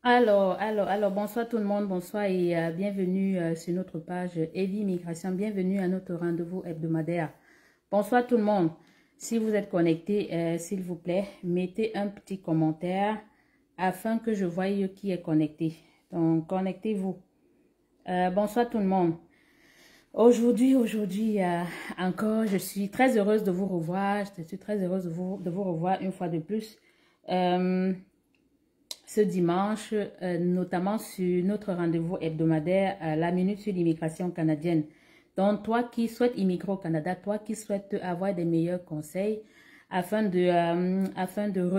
Alors, bonsoir tout le monde, bonsoir et bienvenue sur notre page Evie Migration, bienvenue à notre rendez-vous hebdomadaire. Bonsoir tout le monde, si vous êtes connecté, s'il vous plaît, mettez un petit commentaire afin que je voie qui est connecté. Donc, connectez-vous. Bonsoir tout le monde. Aujourd'hui, encore, je suis très heureuse de vous revoir, je suis très heureuse de vous revoir une fois de plus. Ce dimanche, notamment sur notre rendez-vous hebdomadaire, la minute sur l'immigration canadienne. Donc, toi qui souhaites immigrer au Canada, toi qui souhaites avoir des meilleurs conseils afin de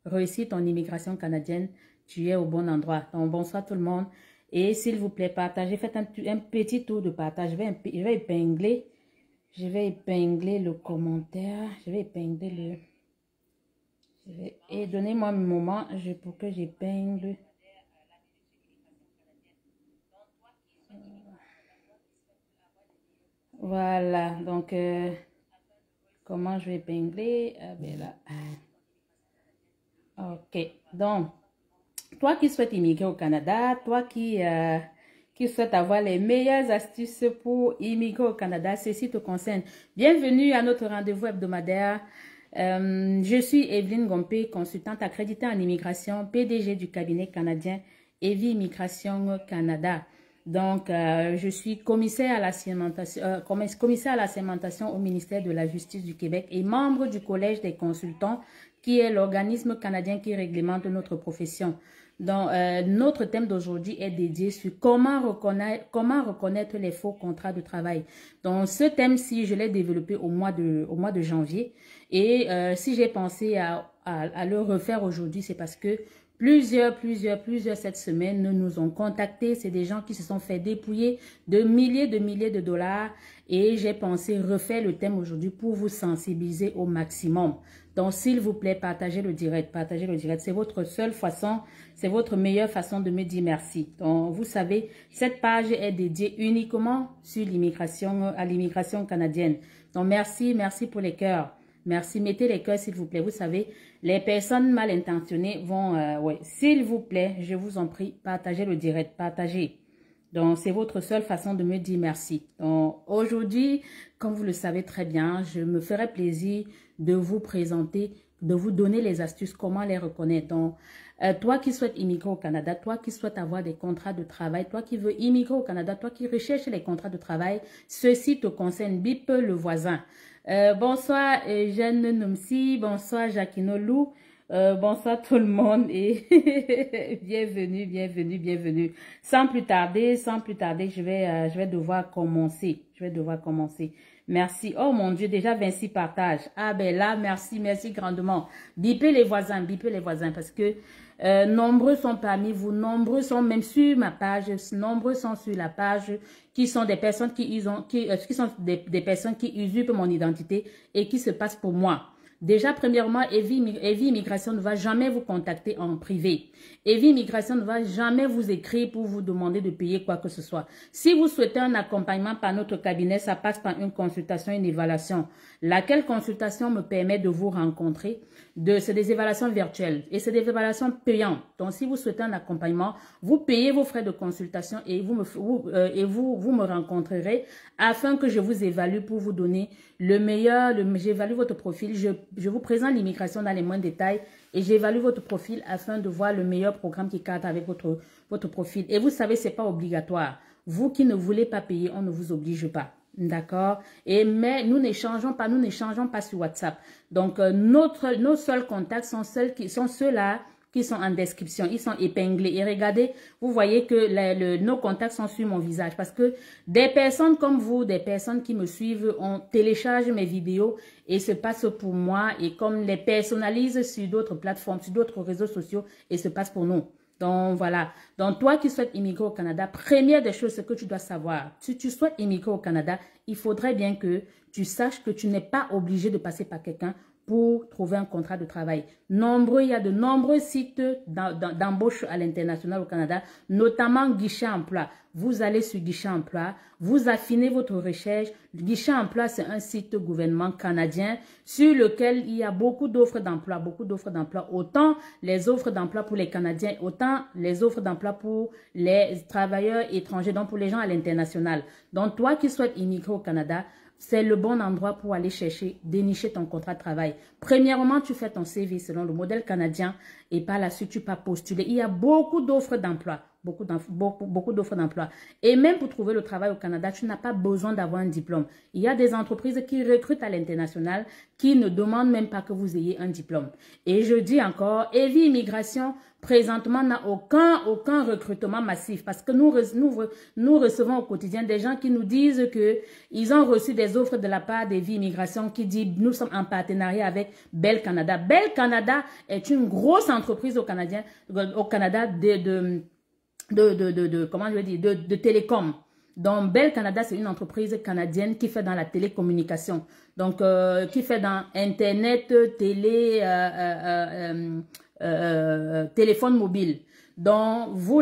réussir ton immigration canadienne, tu es au bon endroit. Donc, bonsoir tout le monde. Et s'il vous plaît, partagez, faites un petit tour de partage. Je vais épingler le commentaire. Je vais épingler le... Et donnez-moi un moment pour que j'épingle. Voilà, donc comment je vais épingler? Ah, ben là. Ok, donc, toi qui souhaites immigrer au Canada, toi qui souhaites avoir les meilleures astuces pour immigrer au Canada, ceci te concerne. Bienvenue à notre rendez-vous hebdomadaire. Je suis Evelyne Gompé, consultante accréditée en immigration, PDG du cabinet canadien Evie Immigration Canada. Donc, je suis commissaire à la sémentation au ministère de la Justice du Québec et membre du Collège des consultants, qui est l'organisme canadien qui réglemente notre profession. Donc, notre thème d'aujourd'hui est dédié sur comment reconnaître les faux contrats de travail. Donc, ce thème-ci, je l'ai développé au mois de janvier. Et si j'ai pensé à le refaire aujourd'hui, c'est parce que plusieurs cette semaine nous ont contactés. C'est des gens qui se sont fait dépouiller de milliers de dollars. Et j'ai pensé refaire le thème aujourd'hui pour vous sensibiliser au maximum. Donc, s'il vous plaît, partagez le direct. Partagez le direct. C'est votre seule façon, c'est votre meilleure façon de me dire merci. Donc, vous savez, cette page est dédiée uniquement sur l'immigration, à l'immigration canadienne. Donc, merci pour les cœurs. Merci, mettez les cœurs s'il vous plaît. Vous savez, les personnes mal intentionnées vont... ouais, s'il vous plaît, je vous en prie, partagez le direct, partagez. Donc, c'est votre seule façon de me dire merci. Donc, aujourd'hui, comme vous le savez très bien, je me ferai plaisir de vous présenter, de vous donner les astuces, comment les reconnaître. Donc, toi qui souhaites immigrer au Canada, toi qui souhaites avoir des contrats de travail, toi qui veux immigrer au Canada, toi qui recherches les contrats de travail, ceci te concerne. Bip le voisin. Bonsoir Jeanne Nomsi, bonsoir Jacquino Lou, bonsoir tout le monde et bienvenue. Sans plus tarder, je vais devoir commencer. Merci. Oh mon Dieu, déjà 26 partages. Ah ben là, merci grandement. Bipez les voisins parce que nombreux sont parmi vous, nombreux sont même sur ma page, nombreux sont sur la page, qui sont des personnes qui sont des personnes qui usurpent mon identité et qui se passent pour moi. Déjà, premièrement, Evie Immigration ne va jamais vous contacter en privé. Evie Immigration ne va jamais vous écrire pour vous demander de payer quoi que ce soit. Si vous souhaitez un accompagnement par notre cabinet, ça passe par une consultation, une évaluation. Laquelle consultation me permet de vous rencontrer. C'est des évaluations virtuelles et c'est des évaluations payantes. Donc, si vous souhaitez un accompagnement, vous payez vos frais de consultation et vous me rencontrerez afin que je vous évalue pour vous donner le meilleur. J'évalue votre profil, je vous présente l'immigration dans les moindres détails et j'évalue votre profil afin de voir le meilleur programme qui cadre avec votre profil. Et vous savez, c'est pas obligatoire. Vous qui ne voulez pas payer, on ne vous oblige pas. D'accord? Mais nous n'échangeons pas sur WhatsApp. Donc, nos seuls contacts sont ceux-là qui sont en description. Ils sont épinglés. Et regardez, vous voyez que nos contacts sont sur mon visage. Parce que des personnes comme vous, des personnes qui me suivent, on télécharge mes vidéos et se passe pour moi. Et comme les personnalisent sur d'autres plateformes, sur d'autres réseaux sociaux, et se passe pour nous. Donc, voilà. Donc, toi qui souhaites immigrer au Canada, première des choses, c'est que tu dois savoir. Si tu souhaites immigrer au Canada, il faudrait bien que tu saches que tu n'es pas obligé de passer par quelqu'un pour trouver un contrat de travail. Il y a de nombreux sites d'embauche à l'international au Canada, notamment Guichet Emploi. Vous allez sur Guichet Emploi, vous affinez votre recherche. Guichet Emploi, c'est un site gouvernement canadien sur lequel il y a beaucoup d'offres d'emploi, autant les offres d'emploi pour les Canadiens, autant les offres d'emploi pour les travailleurs étrangers, donc pour les gens à l'international. Donc, toi qui souhaites immigrer au Canada, c'est le bon endroit pour aller chercher, dénicher ton contrat de travail. Premièrement, tu fais ton CV selon le modèle canadien et par la suite, tu peux postuler. Il y a beaucoup d'offres d'emploi, beaucoup d'offres d'emploi. Et même pour trouver le travail au Canada, tu n'as pas besoin d'avoir un diplôme. Il y a des entreprises qui recrutent à l'international qui ne demandent même pas que vous ayez un diplôme. Et je dis encore, Evi Immigration présentement n'a aucun recrutement massif parce que nous recevons au quotidien des gens qui nous disent que ils ont reçu des offres de la part d'Evi Immigration qui dit nous sommes en partenariat avec Bell Canada. Bell Canada est une grosse entreprise au Canada de télécom. Donc, Bell Canada, c'est une entreprise canadienne qui fait dans la télécommunication. Donc, qui fait dans Internet, téléphone mobile. Donc, vous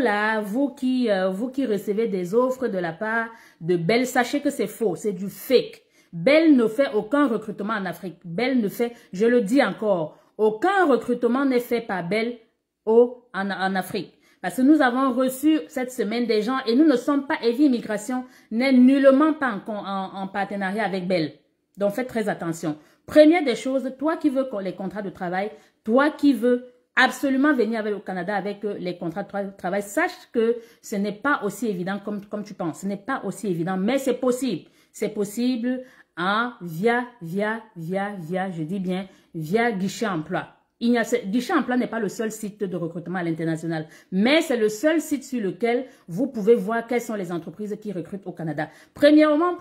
qui recevez des offres de la part de Bell, sachez que c'est faux, c'est du fake. Bell ne fait aucun recrutement en Afrique. Bell ne fait, je le dis encore, aucun recrutement n'est fait par Bell en Afrique. Parce que nous avons reçu cette semaine des gens et nous ne sommes pas, Evi Immigration n'est nullement pas en partenariat avec Bell. Donc, faites très attention. Première des choses, toi qui veux les contrats de travail, toi qui veux absolument venir au Canada avec les contrats de travail, sache que ce n'est pas aussi évident comme tu penses. Ce n'est pas aussi évident, mais c'est possible. C'est possible via, je dis bien, via Guichet Emploi. Guichet Emploi n'est pas le seul site de recrutement à l'international, mais c'est le seul site sur lequel vous pouvez voir quelles sont les entreprises qui recrutent au Canada. Premièrement,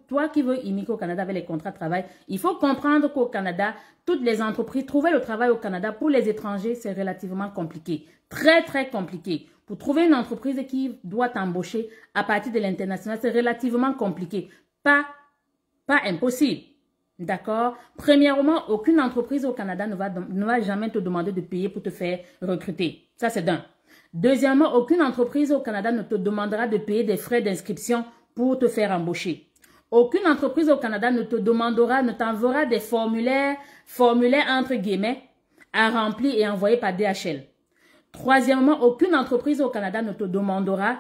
toi qui veux immigrer au Canada avec les contrats de travail, il faut comprendre qu'au Canada, toutes les entreprises, trouver le travail au Canada pour les étrangers, c'est relativement compliqué. Très, très compliqué. Pour trouver une entreprise qui doit t'embaucher à partir de l'international, c'est relativement compliqué. Pas impossible. D'accord? Premièrement, aucune entreprise au Canada ne va jamais te demander de payer pour te faire recruter. Ça, c'est d'un. Deuxièmement, aucune entreprise au Canada ne te demandera de payer des frais d'inscription pour te faire embaucher. Aucune entreprise au Canada ne t'enverra des formulaires entre guillemets, à remplir et envoyer par DHL. Troisièmement, aucune entreprise au Canada ne te demandera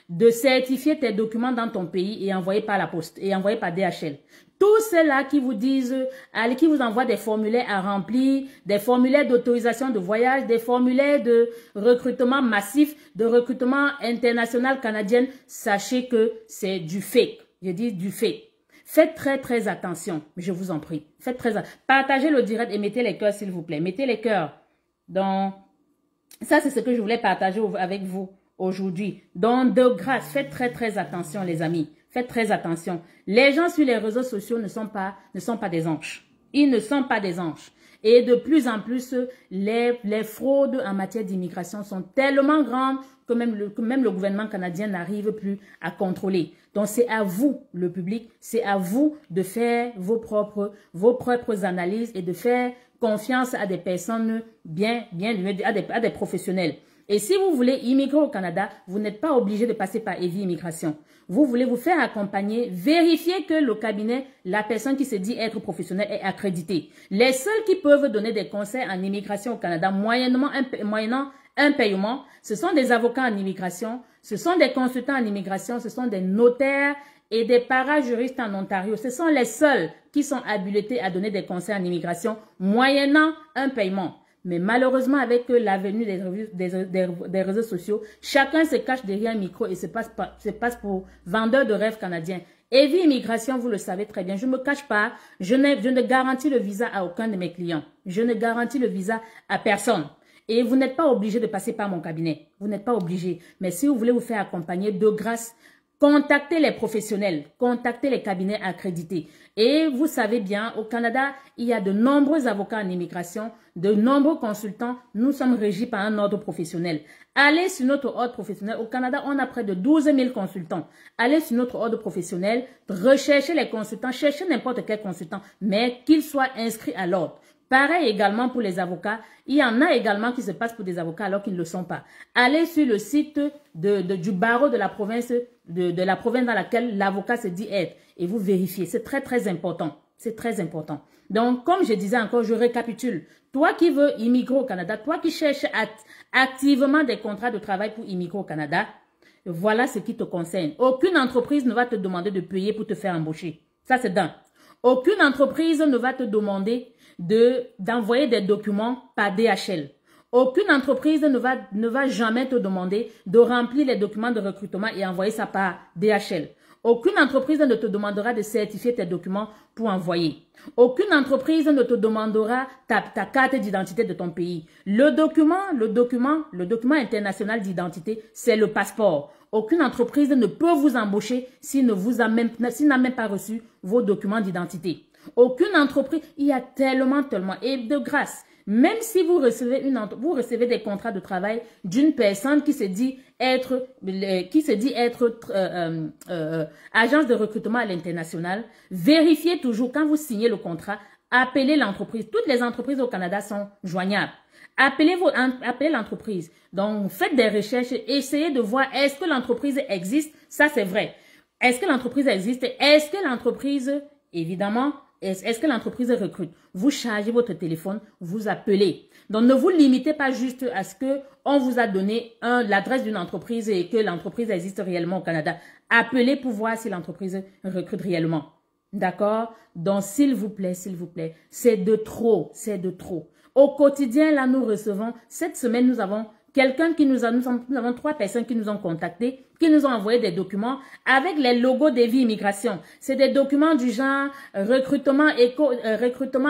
de certifier tes documents dans ton pays et envoyer par la poste et envoyer par DHL. Tous ceux-là qui vous disent, qui vous envoient des formulaires à remplir, des formulaires d'autorisation de voyage, des formulaires de recrutement massif, de recrutement international canadien, sachez que c'est du fake. Je dis du fake. Faites très très attention, je vous en prie. Faites très attention. Partagez le direct et mettez les cœurs s'il vous plaît. Mettez les cœurs. Donc, ça c'est ce que je voulais partager avec vous aujourd'hui. Donc, de grâce, faites très très attention les amis. Faites très attention. Les gens sur les réseaux sociaux ne sont pas des anges. Ils ne sont pas des anges. Et de plus en plus, les fraudes en matière d'immigration sont tellement grandes que même le gouvernement canadien n'arrive plus à contrôler. Donc, c'est à vous, le public, c'est à vous de faire vos propres analyses et de faire confiance à des personnes à des professionnels. Et si vous voulez immigrer au Canada, vous n'êtes pas obligé de passer par Evi Immigration. Vous voulez vous faire accompagner, vérifier que le cabinet, la personne qui se dit être professionnelle est accréditée. Les seuls qui peuvent donner des conseils en immigration au Canada, moyennant un paiement, ce sont des avocats en immigration, ce sont des consultants en immigration, ce sont des notaires et des parajuristes en Ontario. Ce sont les seuls qui sont habilités à donner des conseils en immigration, moyennant un paiement. Mais malheureusement, avec la venue des réseaux sociaux, chacun se cache derrière un micro et se passe pour vendeur de rêves canadiens. Evi Immigration, vous le savez très bien, je ne me cache pas, je ne garantis le visa à aucun de mes clients. Je ne garantis le visa à personne. Et vous n'êtes pas obligé de passer par mon cabinet. Vous n'êtes pas obligé. Mais si vous voulez vous faire accompagner, de grâce, Contactez les professionnels, contactez les cabinets accrédités. Et vous savez bien, au Canada, il y a de nombreux avocats en immigration, de nombreux consultants. Nous sommes régis par un ordre professionnel. Allez sur notre ordre professionnel. Au Canada, on a près de 12 000 consultants. Allez sur notre ordre professionnel, recherchez les consultants, cherchez n'importe quel consultant, mais qu'il soit inscrit à l'ordre. Pareil également pour les avocats. Il y en a également qui se passent pour des avocats alors qu'ils ne le sont pas. Allez sur le site du barreau de la province, de la province dans laquelle l'avocat se dit être et vous vérifiez. C'est très, très important. C'est très important. Donc, comme je disais encore, je récapitule. Toi qui veux immigrer au Canada, toi qui cherches activement des contrats de travail pour immigrer au Canada, voilà ce qui te concerne. Aucune entreprise ne va te demander de payer pour te faire embaucher. Ça, c'est d'un. Aucune entreprise ne va te demander d'envoyer des documents par DHL. Aucune entreprise ne va jamais te demander de remplir les documents de recrutement et envoyer ça par DHL. Aucune entreprise ne te demandera de certifier tes documents pour envoyer. Aucune entreprise ne te demandera ta carte d'identité de ton pays. Le document international d'identité, c'est le passeport. Aucune entreprise ne peut vous embaucher s'il n'a même pas reçu vos documents d'identité. Aucune entreprise, il y a tellement, et de grâce, même si vous recevez des contrats de travail d'une personne qui se dit être agence de recrutement à l'international, vérifiez toujours quand vous signez le contrat, appelez l'entreprise. Toutes les entreprises au Canada sont joignables. Appelez l'entreprise. Donc, faites des recherches, essayez de voir est-ce que l'entreprise existe. Ça, c'est vrai. Est-ce que l'entreprise existe? Est-ce que l'entreprise, évidemment, est-ce que l'entreprise recrute? Vous chargez votre téléphone, vous appelez. Donc, ne vous limitez pas juste à ce que on vous a donné l'adresse d'une entreprise et que l'entreprise existe réellement au Canada. Appelez pour voir si l'entreprise recrute réellement. D'accord? Donc, s'il vous plaît, c'est de trop, c'est de trop. Au quotidien, là, nous recevons, cette semaine, nous avons nous avons 3 personnes qui nous ont contactés, qui nous ont envoyé des documents avec les logos des vies immigration. C'est des documents du genre recrutement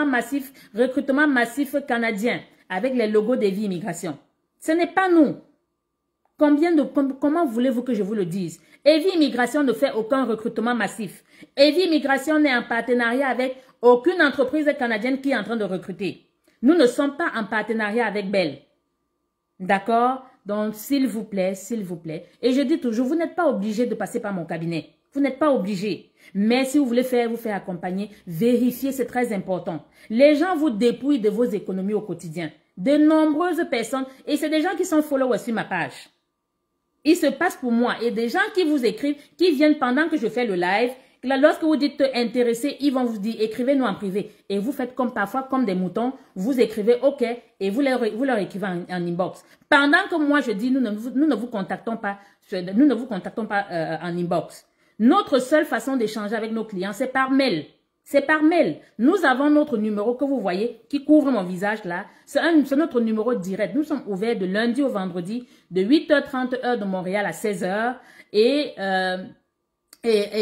massif canadien avec les logos des vies immigration. Ce n'est pas nous. Comment voulez-vous que je vous le dise? Evi Immigration ne fait aucun recrutement massif. Evi Immigration n'est en partenariat avec aucune entreprise canadienne qui est en train de recruter. Nous ne sommes pas en partenariat avec Bell. D'accord? Donc, s'il vous plaît. Et je dis toujours, vous n'êtes pas obligé de passer par mon cabinet. Vous n'êtes pas obligé. Mais si vous voulez vous faire accompagner, vérifiez, c'est très important. Les gens vous dépouillent de vos économies au quotidien. De nombreuses personnes, et c'est des gens qui sont followers sur ma page. Il se passe pour moi. Et des gens qui vous écrivent, qui viennent pendant que je fais le live. Là, lorsque vous dites intéressé, ils vont vous dire écrivez-nous en privé. Et vous faites parfois comme des moutons. Vous écrivez OK et vous leur écrivez en inbox. Pendant que moi je dis nous ne vous contactons pas en inbox. Notre seule façon d'échanger avec nos clients, c'est par mail. C'est par mail. Nous avons notre numéro que vous voyez qui couvre mon visage là. C'est notre numéro direct. Nous sommes ouverts de lundi au vendredi de 8h30 heure de Montréal à 16h et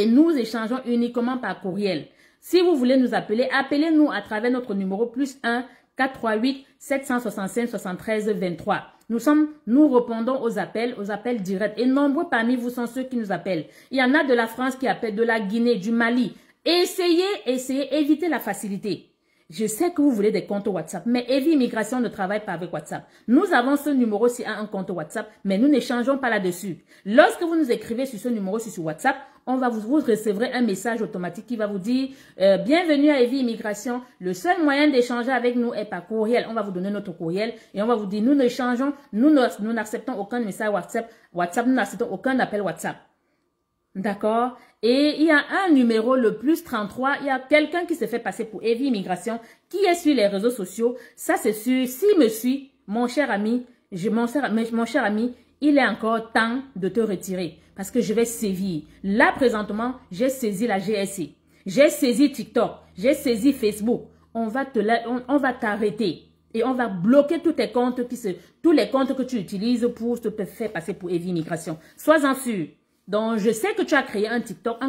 nous échangeons uniquement par courriel. Si vous voulez nous appeler, appelez-nous à travers notre numéro +1 438 765 73 23. Nous répondons aux appels directs. Et nombreux parmi vous sont ceux qui nous appellent. Il y en a de la France qui appellent, de la Guinée, du Mali. Essayez, évitez la facilité. Je sais que vous voulez des comptes WhatsApp, mais Evi Immigration ne travaille pas avec WhatsApp. Nous avons ce numéro sur un compte WhatsApp, mais nous n'échangeons pas là-dessus. Lorsque vous nous écrivez sur ce numéro sur WhatsApp, vous recevrez un message automatique qui va vous dire bienvenue à Evi Immigration. Le seul moyen d'échanger avec nous est par courriel. On va vous donner notre courriel et on va vous dire nous n'acceptons aucun message WhatsApp, nous n'acceptons aucun appel WhatsApp. D'accord? Et il y a un numéro, le +33, il y a quelqu'un qui se fait passer pour Evi Immigration, qui est sur les réseaux sociaux. Ça, c'est sûr. S'il me suit, mon cher ami, il est encore temps de te retirer parce que je vais sévir. Là, présentement, j'ai saisi la GSC. J'ai saisi TikTok. J'ai saisi Facebook. On va t'arrêter et on va bloquer tous les comptes que tu utilises pour te faire passer pour Evi Immigration. Sois-en sûr. Donc, je sais que tu as créé un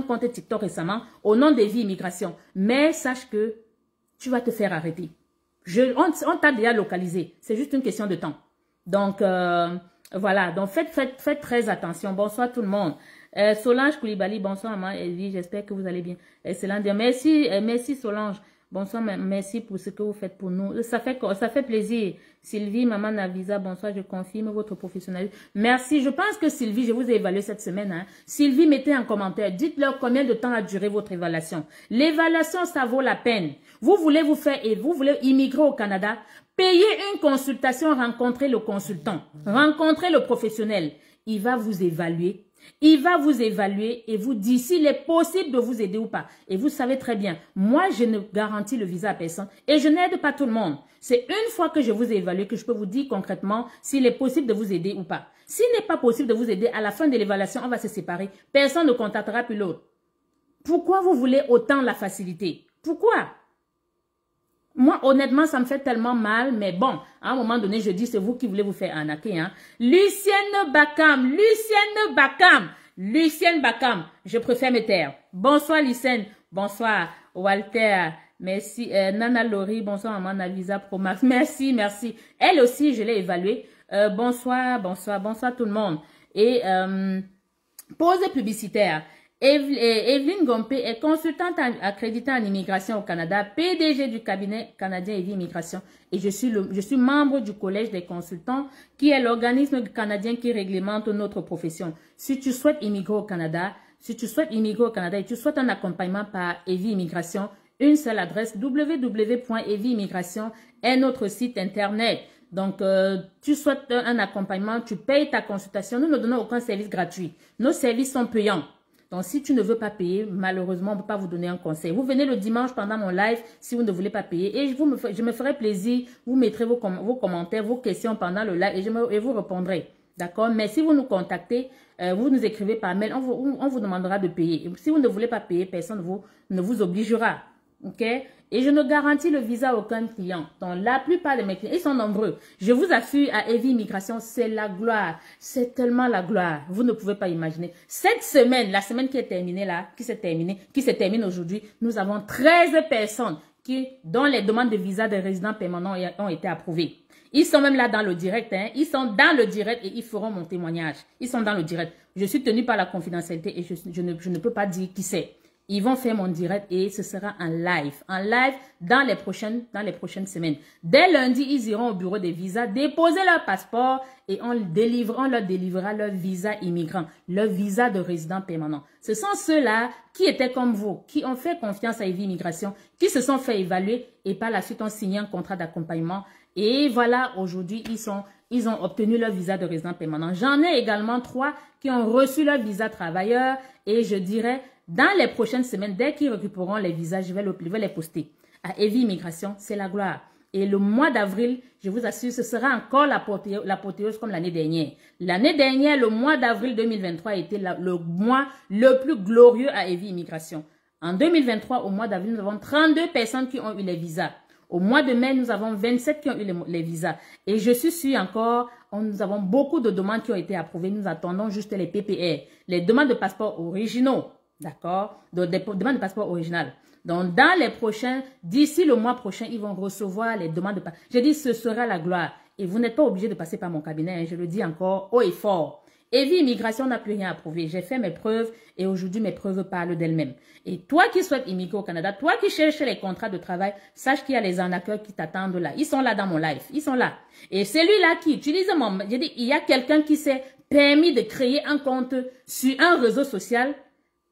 compte TikTok récemment au nom d'Evi Immigration. Mais sache que tu vas te faire arrêter. On t'a déjà localisé. C'est juste une question de temps. Donc, Voilà, donc faites très attention. Bonsoir tout le monde. Solange Koulibaly, bonsoir maman Elvie, j'espère que vous allez bien. Excellent. Merci Solange. Bonsoir, merci pour ce que vous faites pour nous. Ça fait plaisir. Sylvie, maman Navisa, bonsoir, je confirme votre professionnalisme. Merci. Je pense que Sylvie, je vous ai évalué cette semaine. Hein. Sylvie, mettez en commentaire, dites-leur combien de temps a duré votre évaluation. L'évaluation, ça vaut la peine. Vous voulez immigrer au Canada, payez une consultation, rencontrez le consultant, rencontrez le professionnel. Il va vous évaluer. Il va vous évaluer et vous dire s'il est possible de vous aider ou pas. Et vous savez très bien, moi, je ne garantis le visa à personne et je n'aide pas tout le monde. C'est une fois que je vous ai évalué que je peux vous dire concrètement s'il est possible de vous aider ou pas. S'il n'est pas possible de vous aider, à la fin de l'évaluation, on va se séparer. Personne ne contactera plus l'autre. Pourquoi vous voulez autant la facilité? Pourquoi? Moi, honnêtement, ça me fait tellement mal, mais bon, à un moment donné, je dis, c'est vous qui voulez vous faire arnaquer, hein. Lucienne Bakam, je préfère me taire. Bonsoir, Lucienne, bonsoir, Walter, merci, Nana Laurie, bonsoir, maman Navisa Promax, merci. Elle aussi, je l'ai évaluée. Bonsoir tout le monde. Et, pause publicitaire. Evelyne Gompé est consultante accréditée en immigration au Canada, PDG du cabinet canadien Evie Immigration et je suis membre du collège des consultants qui est l'organisme canadien qui réglemente notre profession. Si tu souhaites immigrer au Canada, et tu souhaites un accompagnement par Evie Immigration, une seule adresse www.evieimmigration est notre site internet. Donc, tu souhaites un accompagnement, tu payes ta consultation. Nous ne donnons aucun service gratuit. Nos services sont payants. Donc, si tu ne veux pas payer, malheureusement, on ne peut pas vous donner un conseil. Vous venez le dimanche pendant mon live si vous ne voulez pas payer. Et je me ferai plaisir. Vous mettrez vos commentaires, vos questions pendant le live et vous répondrez. D'accord? Mais si vous nous contactez, vous nous écrivez par mail, on vous demandera de payer. Et si vous ne voulez pas payer, personne ne vous obligera. OK? Et je ne garantis le visa à aucun client. Donc, la plupart de mes clients, ils sont nombreux. Je vous assure, à Evie Immigration, c'est la gloire. C'est tellement la gloire. Vous ne pouvez pas imaginer. Cette semaine, la semaine qui est terminée là, qui se termine aujourd'hui, nous avons 13 personnes dont les demandes de visa de résidents permanents ont été approuvées. Ils sont même là dans le direct. Hein. Ils sont dans le direct et ils feront mon témoignage. Ils sont dans le direct. Je suis tenue par la confidentialité et je ne peux pas dire qui c'est. Ils vont faire mon direct et ce sera en live dans les prochaines semaines. Dès lundi, ils iront au bureau des visas, déposer leur passeport et on leur délivrera leur visa immigrant, leur visa de résident permanent. Ce sont ceux-là qui étaient comme vous, qui ont fait confiance à Evie Immigration, qui se sont fait évaluer et par la suite ont signé un contrat d'accompagnement. Et voilà, aujourd'hui, ils ont obtenu leur visa de résident permanent. J'en ai également 3 qui ont reçu leur visa travailleur et je dirais, dans les prochaines semaines, dès qu'ils récupéreront les visas, je vais les poster. À Evie Immigration, c'est la gloire. Et le mois d'avril, je vous assure, ce sera encore l'apothéose comme l'année dernière. L'année dernière, le mois d'avril 2023 était le mois le plus glorieux à Evie Immigration. En 2023, au mois d'avril, nous avons 32 personnes qui ont eu les visas. Au mois de mai, nous avons 27 qui ont eu les visas. Et je suis sûre encore, nous avons beaucoup de demandes qui ont été approuvées. Nous attendons juste les PPR, les demandes de passeports originaux. D'accord? Donc, des demandes de passeport original. Donc, dans les prochains, d'ici le mois prochain, ils vont recevoir les demandes de passeport. Je dis, ce sera la gloire. Et vous n'êtes pas obligé de passer par mon cabinet. Hein, je le dis encore haut et fort. Evie Immigration n'a plus rien à prouver. J'ai fait mes preuves et aujourd'hui, mes preuves parlent d'elles-mêmes. Et toi qui souhaites immigrer au Canada, toi qui cherches les contrats de travail, sache qu'il y a les arnaqueurs qui t'attendent là. Ils sont là dans mon live. Ils sont là. Et celui-là qui utilise je dis, il y a quelqu'un qui s'est permis de créer un compte sur un réseau social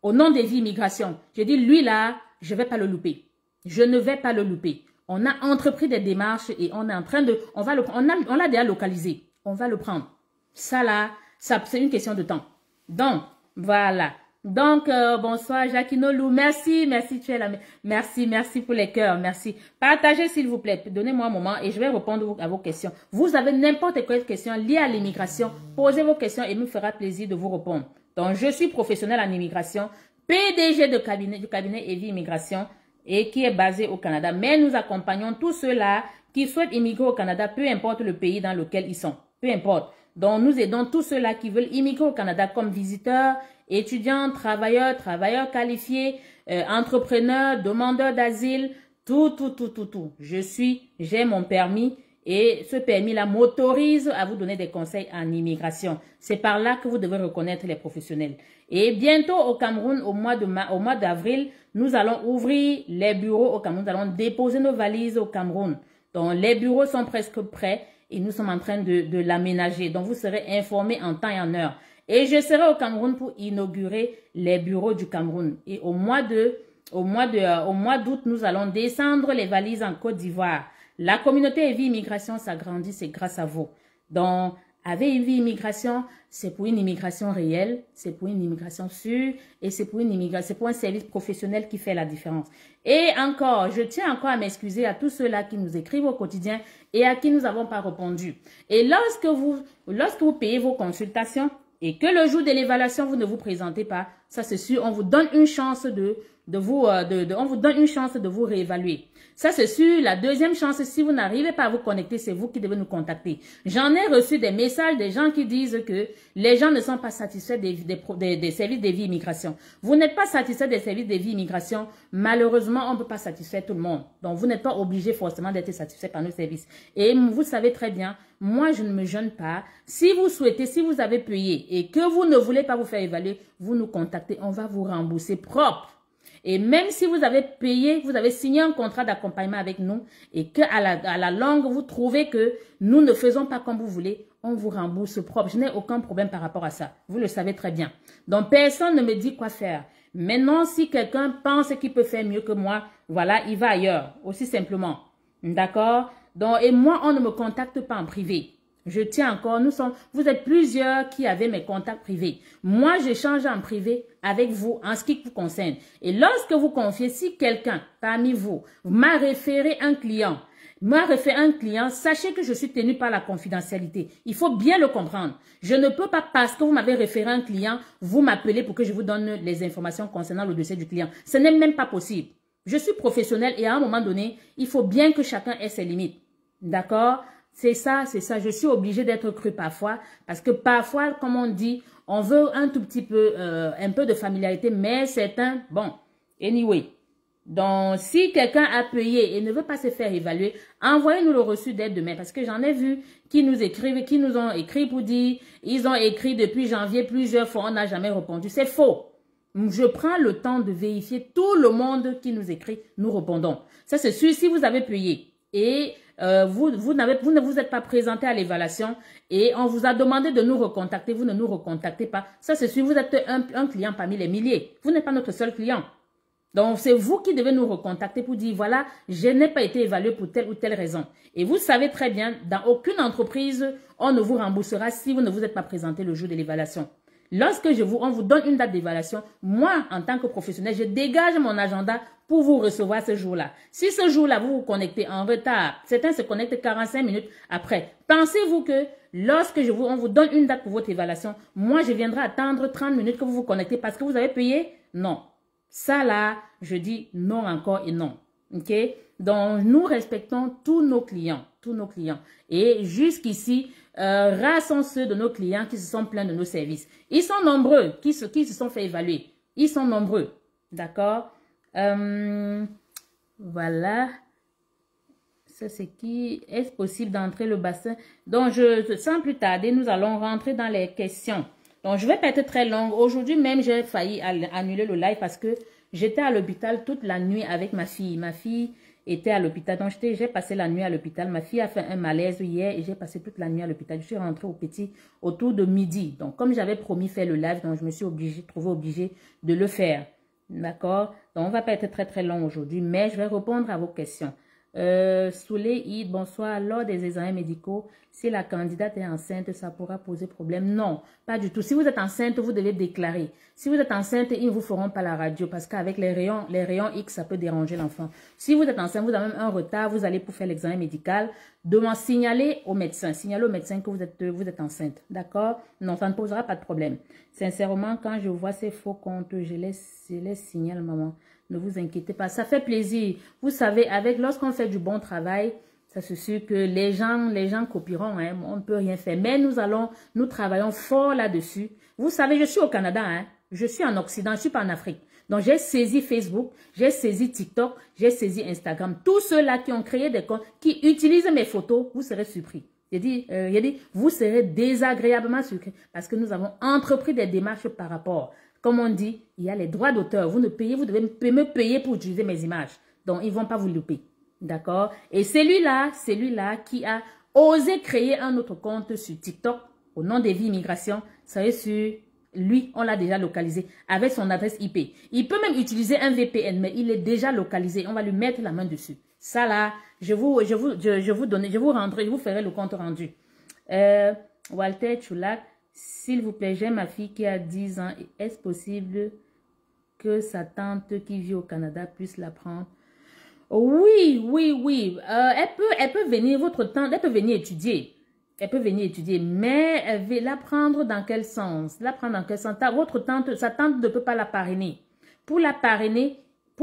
au nom d'Evie Immigration. Je dis, lui là, je ne vais pas le louper. Je ne vais pas le louper. On a entrepris des démarches et on est en train de... On l'a déjà localisé. On va le prendre. Ça là, c'est une question de temps. Donc, voilà. Donc, bonsoir Jacquino Lou. Merci, tu es là. Merci pour les cœurs. Merci. Partagez s'il vous plaît. Donnez-moi un moment et je vais répondre à vos questions. Vous avez n'importe quelle question liée à l'immigration. Posez vos questions et il me fera plaisir de vous répondre. Donc, je suis professionnelle en immigration, PDG du cabinet Evie Immigration et qui est basé au Canada. Mais nous accompagnons tous ceux-là qui souhaitent immigrer au Canada, peu importe le pays dans lequel ils sont. Peu importe. Donc, nous aidons tous ceux-là qui veulent immigrer au Canada comme visiteurs, étudiants, travailleurs qualifiés, entrepreneurs, demandeurs d'asile, tout. J'ai mon permis Et ce permis-là m'autorise à vous donner des conseils en immigration. C'est par là que vous devez reconnaître les professionnels. Et bientôt au Cameroun, au mois d'avril, nous allons ouvrir les bureaux au Cameroun. Nous allons déposer nos valises au Cameroun. Donc, les bureaux sont presque prêts et nous sommes en train de l'aménager. Donc, vous serez informés en temps et en heure. Et je serai au Cameroun pour inaugurer les bureaux du Cameroun. Et au mois d'août, nous allons descendre les valises en Côte d'Ivoire. La communauté Evie Immigration s'agrandit, c'est grâce à vous. Donc, avec Evie Immigration, c'est pour une immigration réelle, c'est pour une immigration sûre et c'est pour un service professionnel qui fait la différence. Et encore, je tiens encore à m'excuser à tous ceux-là qui nous écrivent au quotidien et à qui nous n'avons pas répondu. Et lorsque vous payez vos consultations et que le jour de l'évaluation, vous ne vous présentez pas, ça c'est sûr, on vous donne une chance de vous réévaluer. Ça, c'est sûr. La deuxième chance, si vous n'arrivez pas à vous connecter, c'est vous qui devez nous contacter. J'en ai reçu des messages des gens qui disent que les gens ne sont pas satisfaits des services de vie immigration. Vous n'êtes pas satisfait des services de vie immigration. Malheureusement, on ne peut pas satisfaire tout le monde. Donc, vous n'êtes pas obligé forcément d'être satisfait par nos services. Et vous savez très bien, moi, je ne me gêne pas. Si vous souhaitez, si vous avez payé et que vous ne voulez pas vous faire évaluer, vous nous contactez. On va vous rembourser propre. Et même si vous avez payé, vous avez signé un contrat d'accompagnement avec nous et qu'à la longue, vous trouvez que nous ne faisons pas comme vous voulez, on vous rembourse propre. Je n'ai aucun problème par rapport à ça. Vous le savez très bien. Donc, personne ne me dit quoi faire. Maintenant, si quelqu'un pense qu'il peut faire mieux que moi, voilà, il va ailleurs. Aussi simplement. D'accord? Donc, et moi, on ne me contacte pas en privé. Je tiens encore, vous êtes plusieurs qui avaient mes contacts privés. Moi, j'échange en privé avec vous en ce qui vous concerne. Et lorsque vous confiez, si quelqu'un parmi vous m'a référé un client, sachez que je suis tenu par la confidentialité. Il faut bien le comprendre. Je ne peux pas, parce que vous m'avez référé un client, vous m'appeler pour que je vous donne les informations concernant le dossier du client. Ce n'est même pas possible. Je suis professionnel et à un moment donné, il faut bien que chacun ait ses limites. D'accord? C'est ça. Je suis obligée d'être crue parfois parce que parfois, comme on dit, on veut un tout petit peu, un peu de familiarité, mais c'est un, bon, anyway. Donc, si quelqu'un a payé et ne veut pas se faire évaluer, envoyez-nous le reçu dès demain parce que j'en ai vu qui nous ont écrit pour dire, ils ont écrit depuis janvier plusieurs fois, on n'a jamais répondu. C'est faux. Je prends le temps de vérifier tout le monde qui nous écrit, nous répondons. Ça, c'est sûr, si vous avez payé et vous ne vous êtes pas présenté à l'évaluation et on vous a demandé de nous recontacter, vous ne nous recontactez pas. Ça, c'est sûr, vous êtes un client parmi les milliers. Vous n'êtes pas notre seul client. Donc, c'est vous qui devez nous recontacter pour dire, voilà, je n'ai pas été évalué pour telle ou telle raison. Et vous savez très bien, dans aucune entreprise, on ne vous remboursera si vous ne vous êtes pas présenté le jour de l'évaluation. Lorsque on vous donne une date d'évaluation, moi, en tant que professionnel, je dégage mon agenda pour vous recevoir ce jour-là. Si ce jour-là, vous vous connectez en retard, certains se connectent 45 minutes après. Pensez-vous que lorsque on vous donne une date pour votre évaluation, moi, je viendrai attendre 30 minutes que vous vous connectez parce que vous avez payé? Non. Ça là, je dis non encore et non. Ok? Donc, nous respectons tous nos clients. Et jusqu'ici, rares sont ceux de nos clients qui se sont plaints de nos services. Ils sont nombreux qui se sont fait évaluer. Ils sont nombreux. D'accord? Voilà. Ça, c'est qui? Est-ce possible d'entrer le bassin? Donc, sans plus tarder, nous allons rentrer dans les questions. Donc, je vais pas être très longue. Aujourd'hui même, j'ai failli annuler le live parce que j'étais à l'hôpital toute la nuit avec ma fille. Ma fille était à l'hôpital. Donc, j'ai passé la nuit à l'hôpital. Ma fille a fait un malaise hier et j'ai passé toute la nuit à l'hôpital. Je suis rentrée au petit autour de midi. Donc, comme j'avais promis faire le live, donc je me suis trouvée obligée de le faire. D'accord? Donc, on va pas être très très long aujourd'hui, mais je vais répondre à vos questions. Soulé Id, bonsoir. Lors des examens médicaux, si la candidate est enceinte, ça pourra poser problème? Non, pas du tout. Si vous êtes enceinte, vous devez déclarer. Si vous êtes enceinte, ils ne vous feront pas la radio parce qu'avec les rayons X, ça peut déranger l'enfant. Si vous êtes enceinte, vous avez même un retard, vous allez pour faire l'examen médical, signaler au médecin. Signalez au médecin que vous êtes enceinte. D'accord? Non, ça ne posera pas de problème. Sincèrement, quand je vois ces faux comptes, je les signale, maman. Ne vous inquiétez pas, ça fait plaisir. Vous savez, lorsqu'on fait du bon travail, ça c'est sûr que les gens copieront, hein, on ne peut rien faire. Mais nous travaillons fort là-dessus. Vous savez, je suis au Canada, hein, je suis en Occident, je ne suis pas en Afrique. Donc, j'ai saisi Facebook, j'ai saisi TikTok, j'ai saisi Instagram. Tous ceux-là qui ont créé des comptes, qui utilisent mes photos, vous serez surpris. J'ai dit, vous serez désagréablement surpris parce que nous avons entrepris des démarches par rapport. Comme on dit, il y a les droits d'auteur. Vous devez me payer pour utiliser mes images. Donc, ils ne vont pas vous louper. D'accord? Et celui-là qui a osé créer un autre compte sur TikTok au nom des vies immigration, ça est sur lui, on l'a déjà localisé avec son adresse IP. Il peut même utiliser un VPN, mais il est déjà localisé. On va lui mettre la main dessus. Ça là, je vous ferai le compte rendu. Walter Choulak, s'il vous plaît, j'ai ma fille qui a 10 ans. Est-ce possible que sa tante qui vit au Canada puisse la prendre? Oui. Elle peut venir, votre tante, elle peut venir étudier. Elle peut venir étudier, mais elle veut la prendre dans quel sens? La prendre dans quel sens? Votre tante, sa tante ne peut pas la parrainer. Pour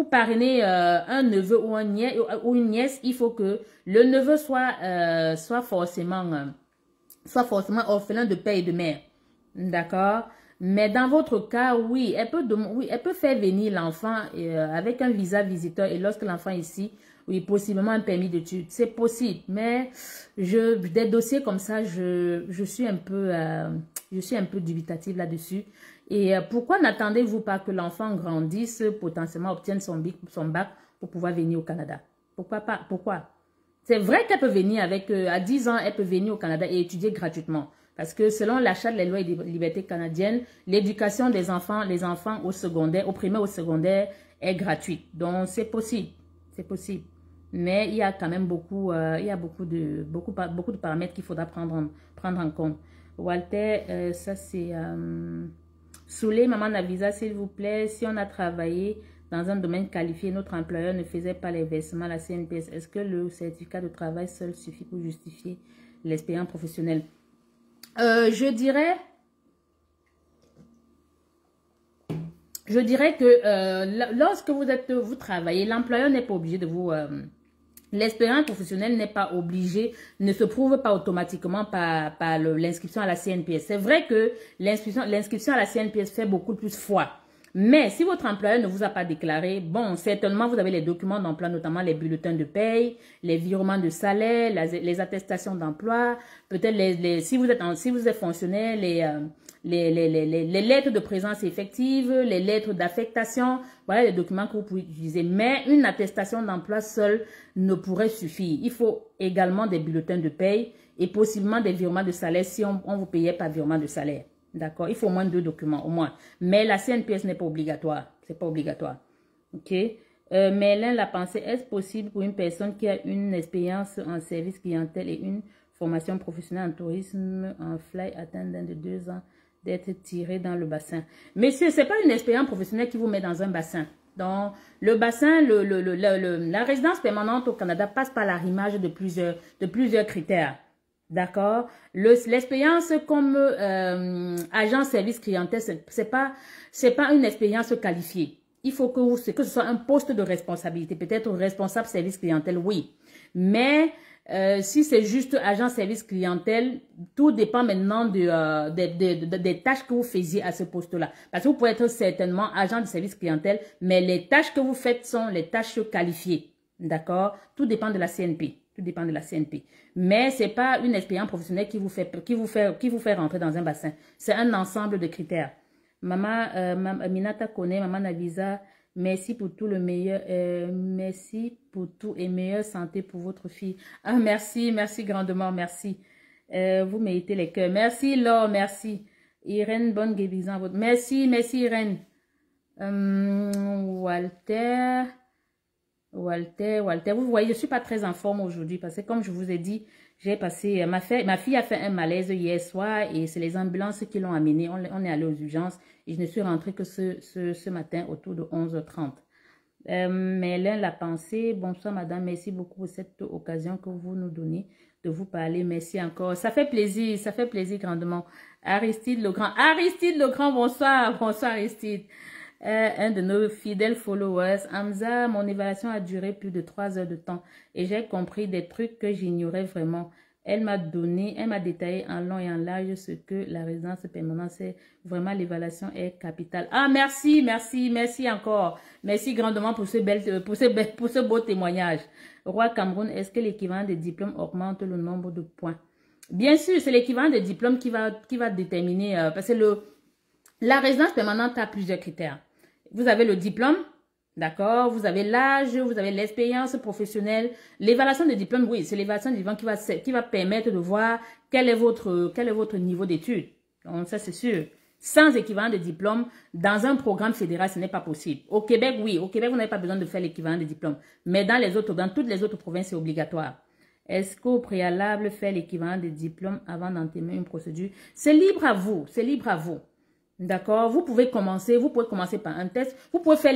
parrainer un neveu ou une nièce, il faut que le neveu soit forcément orphelin de père et de mère. D'accord? Mais dans votre cas, oui, elle peut faire venir l'enfant avec un visa visiteur et lorsque l'enfant est ici, oui, possiblement un permis d'études. C'est possible, mais des dossiers comme ça, je suis un peu dubitative là-dessus. Et pourquoi n'attendez-vous pas que l'enfant grandisse, potentiellement obtienne son bac pour pouvoir venir au Canada? Pourquoi pas? Pourquoi? C'est vrai qu'elle peut venir à 10 ans, elle peut venir au Canada et étudier gratuitement. Parce que selon la Charte des lois et des libertés canadiennes, l'éducation des enfants, les enfants au secondaire, au primaire, au secondaire, est gratuite. Donc, c'est possible. C'est possible. Mais il y a quand même beaucoup de paramètres qu'il faudra prendre en compte. Walter, ça c'est... Soulé, maman Navisa, s'il vous plaît, si on a travaillé dans un domaine qualifié, notre employeur ne faisait pas les versements à la CNPS, est-ce que le certificat de travail seul suffit pour justifier l'expérience professionnelle? Je dirais que lorsque vous travaillez, l'employeur n'est pas obligé de vous... L'expérience professionnelle n'est pas obligée, ne se prouve pas automatiquement par l'inscription à la CNPS. C'est vrai que l'inscription à la CNPS fait beaucoup plus foi. Mais si votre employeur ne vous a pas déclaré, bon, certainement vous avez les documents d'emploi, notamment les bulletins de paye, les virements de salaire, les attestations d'emploi, peut-être si vous êtes fonctionnaire, les lettres de présence effective, les lettres d'affectation, voilà les documents que vous pouvez utiliser. Mais une attestation d'emploi seule ne pourrait suffire. Il faut également des bulletins de paye et possiblement des virements de salaire si on vous payait par virement de salaire. D'accord? Il faut au moins 2 documents, au moins. Mais la CNPS n'est pas obligatoire. C'est pas obligatoire. OK? Mélène l'a pensé, est-ce possible pour une personne qui a une expérience en service clientèle et une formation professionnelle en tourisme en fly attendant de 2 ans d'être tiré dans le bassin? Monsieur, ce n'est pas une expérience professionnelle qui vous met dans un bassin. Donc, le bassin, la résidence permanente au Canada passe par l'arrimage de plusieurs critères. D'accord? L'expérience comme agent service clientèle, c'est pas une expérience qualifiée. Il faut que ce soit un poste de responsabilité. Peut-être responsable service clientèle, oui. Mais si c'est juste agent service clientèle, tout dépend maintenant des tâches que vous faisiez à ce poste-là. Parce que vous pouvez être certainement agent de service clientèle, mais les tâches que vous faites sont les tâches qualifiées. D'accord? Tout dépend de la CNP. Tout dépend de la CNP. Mais ce n'est pas une expérience professionnelle qui vous fait rentrer dans un bassin. C'est un ensemble de critères. Maman Minata connaît, maman Navisa, merci pour tout le meilleur. Merci pour tout et meilleure santé pour votre fille. Ah, merci grandement, merci. Vous méritez les cœurs. Merci Laure, merci. Irène, bonne guérison à votre. Merci Irène. Walter, vous voyez, je ne suis pas très en forme aujourd'hui parce que comme je vous ai dit, ma fille a fait un malaise hier soir et c'est les ambulances qui l'ont amenée. On est allé aux urgences et je ne suis rentrée que ce matin autour de 11h30. Mélène l'a pensé, bonsoir madame, merci beaucoup pour cette occasion que vous nous donnez de vous parler. Merci encore. Ça fait plaisir grandement. Aristide Legrand, bonsoir Aristide. Un de nos fidèles followers, Hamza, mon évaluation a duré plus de 3 heures de temps et j'ai compris des trucs que j'ignorais vraiment. Elle m'a détaillé en long et en large ce que la résidence permanente, c'est vraiment l'évaluation est capitale. Ah, merci, merci, merci encore. Merci grandement pour ce beau témoignage. Roi Cameroun, est-ce que l'équivalent des diplômes augmente le nombre de points? Bien sûr, c'est l'équivalent des diplômes qui va déterminer, parce que la résidence permanente a plusieurs critères. Vous avez le diplôme. D'accord, vous avez l'âge, vous avez l'expérience professionnelle. L'évaluation de diplôme, oui, c'est l'évaluation de diplôme qui va permettre de voir quel est votre niveau d'études. Donc ça, c'est sûr. Sans équivalent de diplôme, dans un programme fédéral, ce n'est pas possible. Au Québec, oui, au Québec, vous n'avez pas besoin de faire l'équivalent de diplôme. Mais dans toutes les autres provinces, c'est obligatoire. Est-ce qu'au préalable, faire l'équivalent de diplôme avant d'entamer une procédure? C'est libre à vous, c'est libre à vous. D'accord, vous pouvez commencer par un test, vous pouvez faire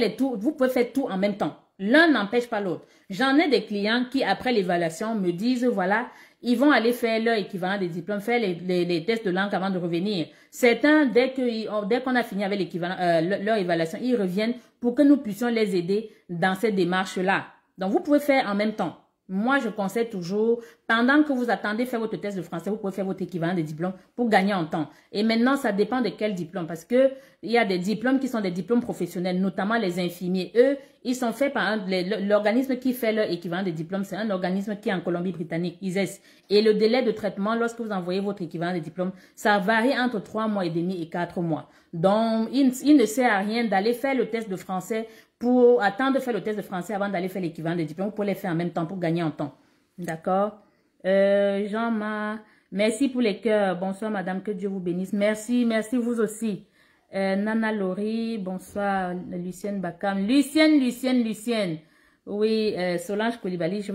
tout en même temps. L'un n'empêche pas l'autre. J'en ai des clients qui, après l'évaluation, me disent, voilà, ils vont aller faire leur équivalent des diplômes, faire les tests de langue avant de revenir. Certains, dès qu'on a fini avec leur évaluation, ils reviennent pour que nous puissions les aider dans cette démarche-là. Donc, vous pouvez faire en même temps. Moi, je conseille toujours, pendant que vous attendez faire votre test de français, vous pouvez faire votre équivalent de diplôme pour gagner en temps. Et maintenant, ça dépend de quel diplôme, parce que il y a des diplômes qui sont des diplômes professionnels, notamment les infirmiers. Eux, ils sont faits par l'organisme qui fait leur équivalent de diplôme. C'est un organisme qui est en Colombie-Britannique, ISES. Et le délai de traitement, lorsque vous envoyez votre équivalent de diplôme, ça varie entre 3 mois et demi et 4 mois. Donc, il ne sert à rien d'aller faire le test de français pour attendre de faire le test de français avant d'aller faire l'équivalent de diplôme. Vous pouvez les faire en même temps pour gagner en temps. D'accord? Jean-Marc, merci pour les cœurs. Bonsoir, madame, que Dieu vous bénisse. Merci, merci vous aussi. Nana Laurie, bonsoir, Lucienne Bakam. Lucienne. Oui, Solange Koulibaly,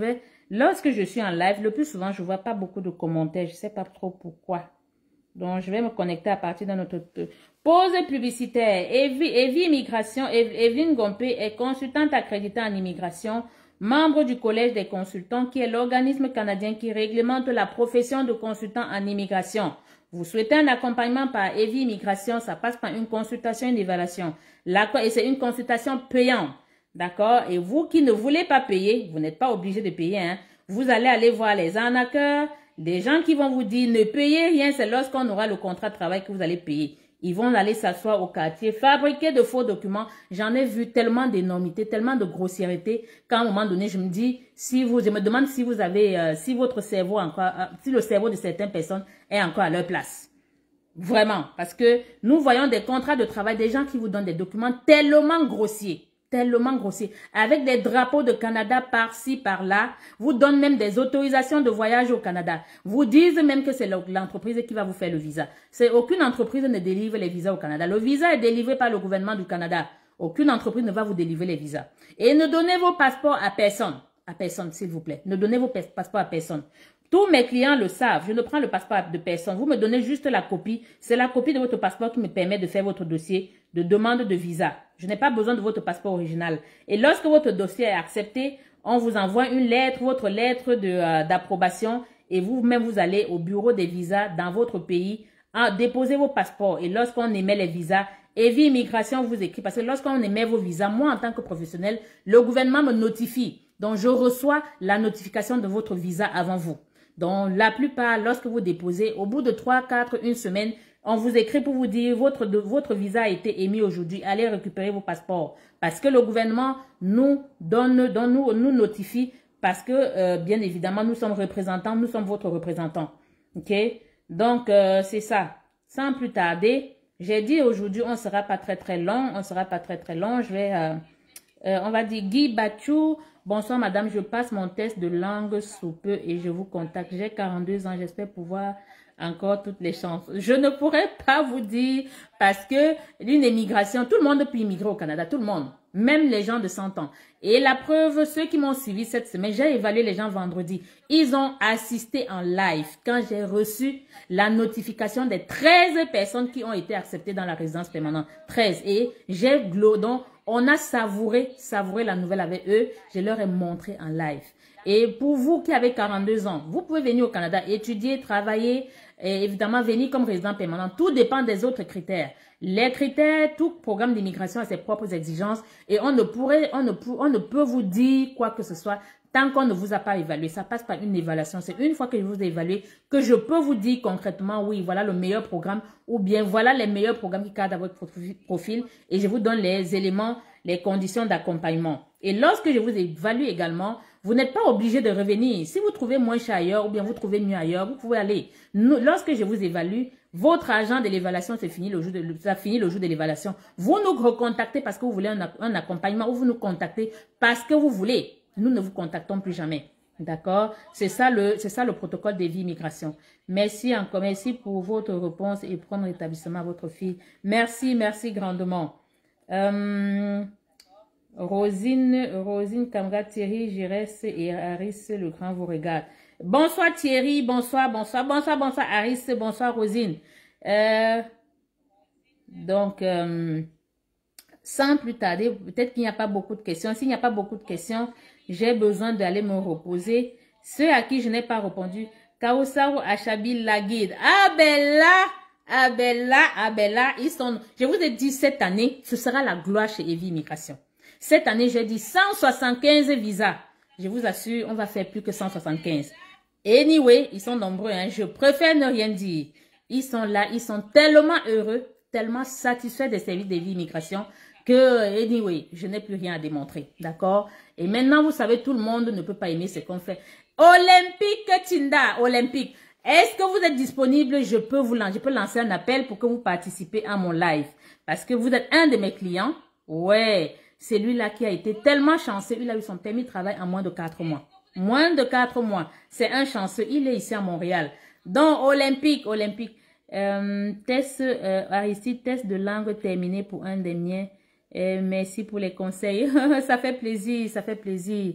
lorsque je suis en live, le plus souvent, je ne vois pas beaucoup de commentaires. Je ne sais pas trop pourquoi. Donc, je vais me connecter à partir de notre pause publicitaire. Evie Immigration, Evelyne Gompé est consultante accréditée en immigration, membre du Collège des consultants, qui est l'organisme canadien qui réglemente la profession de consultant en immigration. Vous souhaitez un accompagnement par Evie Immigration, ça passe par une consultation, une évaluation. Et c'est une consultation payante. D'accord? Et vous qui ne voulez pas payer, vous n'êtes pas obligé de payer, hein. Vous allez aller voir les arnaqueurs, des gens qui vont vous dire ne payez rien, c'est lorsqu'on aura le contrat de travail que vous allez payer. Ils vont aller s'asseoir au quartier, fabriquer de faux documents. J'en ai vu tellement d'énormité, tellement de grossièreté qu'à un moment donné, je me demande si vous avez, si votre cerveau si le cerveau de certaines personnes est encore à leur place. Vraiment, parce que nous voyons des contrats de travail, des gens qui vous donnent des documents tellement grossiers, avec des drapeaux de Canada par-ci, par-là, vous donnent même des autorisations de voyage au Canada, vous disent même que c'est l'entreprise qui va vous faire le visa. Aucune entreprise ne délivre les visas au Canada. Le visa est délivré par le gouvernement du Canada. Aucune entreprise ne va vous délivrer les visas. Et ne donnez vos passeports à personne, s'il vous plaît. Ne donnez vos passeports à personne. Tous mes clients le savent, je ne prends le passeport de personne. Vous me donnez juste la copie. C'est la copie de votre passeport qui me permet de faire votre dossier de demande de visa. Je n'ai pas besoin de votre passeport original. Et lorsque votre dossier est accepté, on vous envoie une lettre, votre lettre d'approbation, et vous-même vous allez au bureau des visas dans votre pays, déposer vos passeports. Et lorsqu'on émet les visas, Evie Immigration vous écrit, parce que lorsqu'on émet vos visas, moi en tant que professionnel, le gouvernement me notifie. Donc je reçois la notification de votre visa avant vous. Donc, la plupart, lorsque vous déposez, au bout de 3, 4, une semaine, on vous écrit pour vous dire votre visa a été émis aujourd'hui. Allez récupérer vos passeports. Parce que le gouvernement nous notifie parce que, bien évidemment, nous sommes représentants, nous sommes votre représentant. OK? Donc, c'est ça. Sans plus tarder, j'ai dit aujourd'hui, on ne sera pas très long. Je vais, on va dire Guy Bachou. Bonsoir madame, je passe mon test de langue sous peu et je vous contacte. J'ai 42 ans, j'espère pouvoir encore toutes les chances. Je ne pourrais pas vous dire parce que une émigration, tout le monde peut immigrer au Canada, tout le monde, même les gens de 100 ans. Et la preuve, ceux qui m'ont suivi cette semaine, j'ai évalué les gens vendredi. Ils ont assisté en live quand j'ai reçu la notification des 13 personnes qui ont été acceptées dans la résidence permanente. 13. Et j'ai donc on a savouré la nouvelle avec eux. Je leur ai montré en live. Et pour vous qui avez 42 ans, vous pouvez venir au Canada, étudier, travailler, et évidemment venir comme résident permanent. Tout dépend des autres critères. Les critères, tout programme d'immigration a ses propres exigences et on ne peut vous dire quoi que ce soit Tant qu'on ne vous a pas évalué, ça passe par une évaluation. C'est une fois que je vous ai évalué que je peux vous dire concrètement, oui, voilà le meilleur programme ou bien voilà les meilleurs programmes qui cadrent à votre profil et je vous donne les éléments, les conditions d'accompagnement. Et lorsque je vous évalue également, vous n'êtes pas obligé de revenir. Si vous trouvez moins cher ailleurs ou bien vous trouvez mieux ailleurs, vous pouvez aller. Lorsque je vous évalue, votre argent de l'évaluation, ça finit le jour de l'évaluation. Vous nous recontactez parce que vous voulez un accompagnement ou vous nous contactez parce que vous voulez. Nous ne vous contactons plus jamais. D'accord? C'est ça le protocole de vie migration. Merci encore. Merci pour votre réponse et prendre rétablissement à votre fille. Merci, merci grandement. Rosine Kamra, Thierry, Giresse et Aris, le grand vous regarde. Bonsoir Thierry, bonsoir Aris, bonsoir Rosine. Sans plus tarder, peut-être qu'il n'y a pas beaucoup de questions. S'il n'y a pas beaucoup de questions, j'ai besoin d'aller me reposer. Ceux à qui je n'ai pas répondu, Kaosaru Achabi Laguide. Ah Bella, ils sont... Je vous ai dit, cette année, ce sera la gloire chez Evie Immigration. Cette année, j'ai dit 175 visas. Je vous assure, on va faire plus que 175. Anyway, ils sont nombreux, hein. Je préfère ne rien dire. Ils sont là, ils sont tellement heureux, tellement satisfaits des services de vie immigration que, anyway, je n'ai plus rien à démontrer. D'accord? Et maintenant, vous savez, tout le monde ne peut pas aimer ce qu'on fait. Olympique Tinda, Olympique. Est-ce que vous êtes disponible? Je peux lancer un appel pour que vous participez à mon live. Parce que vous êtes un de mes clients. Ouais. C'est lui-là qui a été tellement chanceux. Il a eu son permis de travail en moins de 4 mois. Moins de 4 mois. C'est un chanceux. Il est ici à Montréal. Donc, Olympique. Aristide, test de langue terminé pour un des miens. Merci pour les conseils. Ça fait plaisir.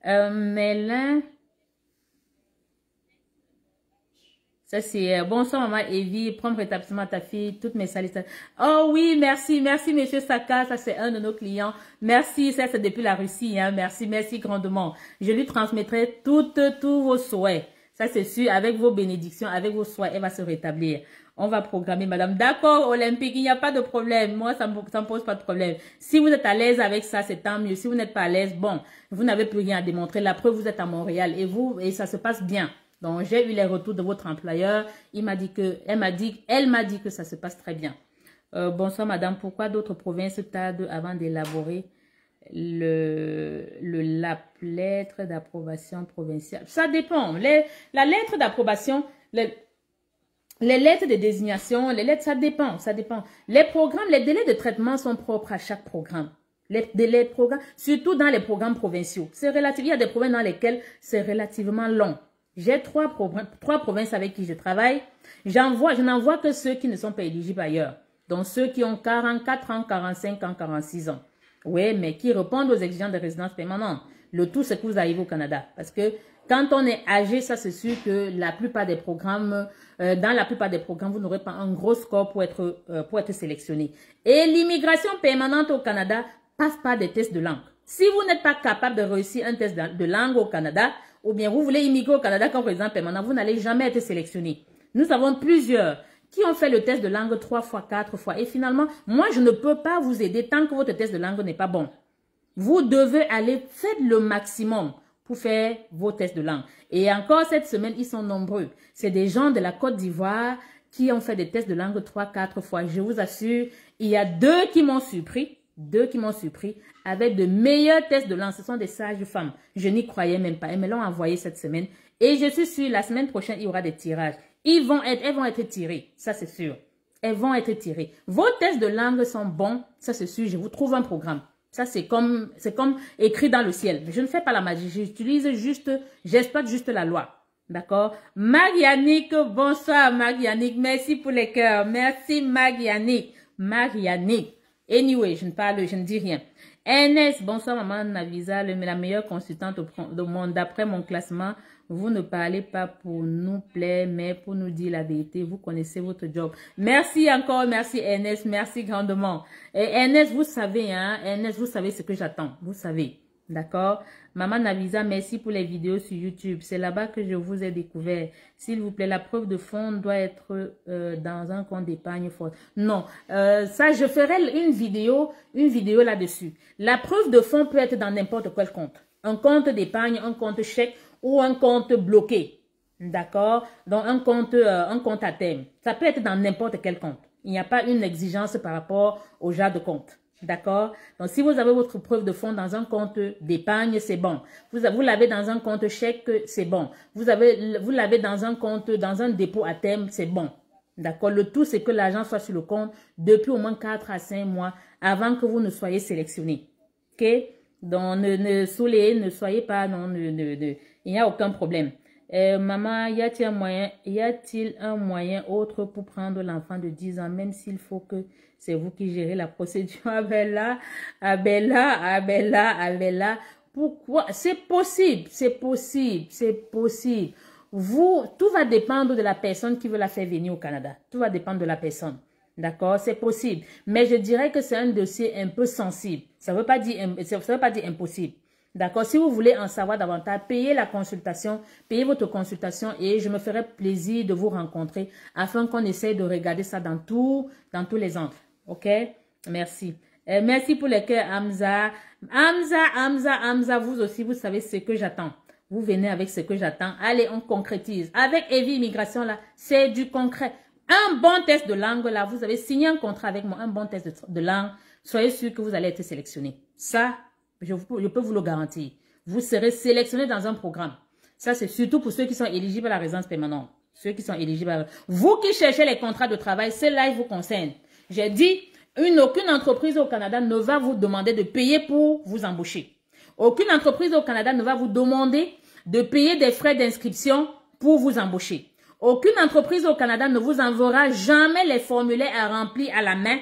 Mélin. Ça c'est bonsoir maman Evie, prompt rétablissement à ta fille, toutes mes salutations. Oh oui, merci monsieur Saka, ça c'est un de nos clients. Merci, ça c'est depuis la Russie, hein. Merci grandement. Je lui transmettrai tous vos souhaits. Ça c'est sûr, avec vos bénédictions, avec vos souhaits, elle va se rétablir. On va programmer madame. D'accord, Olympique, il n'y a pas de problème. Moi, ça me pose pas de problème. Si vous êtes à l'aise avec ça, c'est tant mieux. Si vous n'êtes pas à l'aise, bon, vous n'avez plus rien à démontrer. La preuve, vous êtes à Montréal et ça se passe bien. Donc, j'ai eu les retours de votre employeur. Elle m'a dit que ça se passe très bien. Bonsoir, madame. Pourquoi d'autres provinces tardent avant d'élaborer la lettre d'approbation provinciale? Ça dépend. La lettre d'approbation, les lettres de désignation, ça dépend. Les programmes, les délais de traitement sont propres à chaque programme. Les programmes, surtout dans les programmes provinciaux. C'est relatif. Il y a des provinces dans lesquelles c'est relativement long. J'ai trois provinces avec qui je travaille. Je n'envoie que ceux qui ne sont pas éligibles ailleurs. Donc, ceux qui ont 44 ans, 45 ans, 46 ans. Oui, mais qui répondent aux exigences de résidence permanente. Le tout, c'est que vous arrivez au Canada. Parce que quand on est âgé, ça c'est sûr que la plupart des programmes, dans la plupart des programmes, vous n'aurez pas un gros score pour être sélectionné. Et l'immigration permanente au Canada passe par des tests de langue. Si vous n'êtes pas capable de réussir un test de langue au Canada, ou bien vous voulez immigrer au Canada comme résident permanent, vous n'allez jamais être sélectionné. Nous avons plusieurs qui ont fait le test de langue 3 fois, 4 fois. Et finalement, moi, je ne peux pas vous aider tant que votre test de langue n'est pas bon. Vous devez aller, faites le maximum pour faire vos tests de langue. Et encore cette semaine, ils sont nombreux. C'est des gens de la Côte d'Ivoire qui ont fait des tests de langue 3, 4 fois. Je vous assure, il y a 2 qui m'ont surpris. 2 qui m'ont surpris avec de meilleurs tests de langue. Ce sont des sages femmes. Je n'y croyais même pas. Elles me l'ont envoyé cette semaine. Et je suis sûre, la semaine prochaine, il y aura des tirages. Elles vont être tirées. Ça, c'est sûr. Elles vont être tirées. Vos tests de langue sont bons. Ça, c'est sûr. Je vous trouve un programme. Ça, c'est comme écrit dans le ciel. Je ne fais pas la magie. J'exploite juste la loi. D'accord? Marianique, bonsoir Marianique. Merci pour les cœurs. Merci Marianique. Anyway, je ne dis rien. NS, bonsoir maman Navisa, la meilleure consultante au monde. D'après mon classement, vous ne parlez pas pour nous plaire, mais pour nous dire la vérité. Vous connaissez votre job. Merci encore, merci NS, merci grandement. Et NS, vous savez, hein, NS, vous savez ce que j'attends. Vous savez. D'accord? Maman Navisa, merci pour les vidéos sur YouTube. C'est là-bas que je vous ai découvert. S'il vous plaît, la preuve de fonds doit être dans un compte d'épargne fort. Non, ça, je ferai une vidéo là-dessus. La preuve de fonds peut être dans n'importe quel compte. Un compte d'épargne, un compte chèque ou un compte bloqué. D'accord? Donc, un compte à terme. Ça peut être dans n'importe quel compte. Il n'y a pas une exigence par rapport au genre de compte. D'accord? Donc, si vous avez votre preuve de fonds dans un compte d'épargne, c'est bon. Vous l'avez dans un compte chèque, c'est bon. Vous l'avez dans un compte, dans un dépôt à terme, c'est bon. D'accord? Le tout, c'est que l'argent soit sur le compte depuis au moins 4 à 5 mois avant que vous ne soyez sélectionné. OK? Donc, ne soyez pas, non, il n'y a aucun problème. Maman, y a-t-il un moyen autre pour prendre l'enfant de 10 ans, même s'il faut que c'est vous qui gérez la procédure? Abella. Pourquoi? C'est possible. Tout va dépendre de la personne qui veut la faire venir au Canada. Tout va dépendre de la personne. D'accord? C'est possible. Mais je dirais que c'est un dossier un peu sensible. Ça veut pas dire impossible. D'accord? Si vous voulez en savoir davantage, payez votre consultation et je me ferai plaisir de vous rencontrer afin qu'on essaye de regarder ça dans tous les angles. OK? Merci. Merci pour les cœurs, Hamza. Hamza, vous aussi, vous savez ce que j'attends. Vous venez avec ce que j'attends. Allez, on concrétise. Avec Evie Immigration, là, c'est du concret. Un bon test de langue, là, vous avez signé un contrat avec moi, un bon test de langue. Soyez sûr que vous allez être sélectionné. Ça, je peux vous le garantir. Vous serez sélectionné dans un programme. Ça, c'est surtout pour ceux qui sont éligibles à la résidence permanente. Ceux qui sont éligibles Vous qui cherchez les contrats de travail, ceux-là, ils vous concernent. J'ai dit, aucune entreprise au Canada ne va vous demander de payer pour vous embaucher. Aucune entreprise au Canada ne va vous demander de payer des frais d'inscription pour vous embaucher. Aucune entreprise au Canada ne vous enverra jamais les formulaires à remplir à la main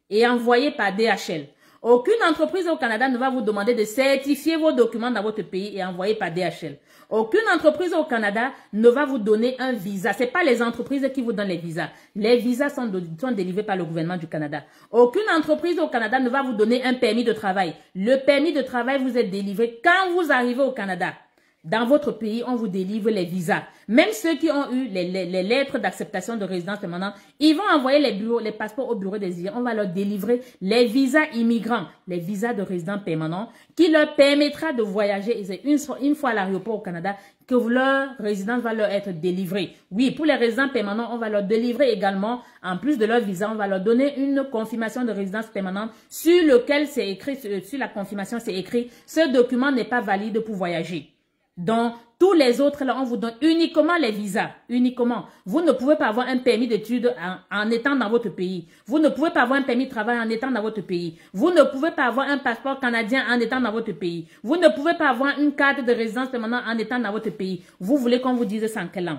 et envoyés par DHL. Aucune entreprise au Canada ne va vous demander de certifier vos documents dans votre pays et envoyer par DHL. Aucune entreprise au Canada ne va vous donner un visa. Ce n'est pas les entreprises qui vous donnent les visas. Les visas sont délivrés par le gouvernement du Canada. Aucune entreprise au Canada ne va vous donner un permis de travail. Le permis de travail vous est délivré quand vous arrivez au Canada. Dans votre pays, on vous délivre les visas. Même ceux qui ont eu les lettres d'acceptation de résidence permanente, ils vont envoyer les passeports au bureau des îles. On va leur délivrer les visas immigrants, les visas de résidents permanents, qui leur permettra de voyager. Et c'est une fois à l'aéroport au Canada que leur résidence va leur être délivrée. Oui, pour les résidents permanents, on va leur délivrer également, en plus de leur visa, on va leur donner une confirmation de résidence permanente sur lequel c'est écrit, sur la confirmation c'est écrit, ce document n'est pas valide pour voyager. Donc, tous les autres, là, on vous donne uniquement les visas. Uniquement. Vous ne pouvez pas avoir un permis d'études en étant dans votre pays. Vous ne pouvez pas avoir un permis de travail en étant dans votre pays. Vous ne pouvez pas avoir un passeport canadien en étant dans votre pays. Vous ne pouvez pas avoir une carte de résidence permanente en étant dans votre pays. Vous voulez qu'on vous dise ça en quelle langue?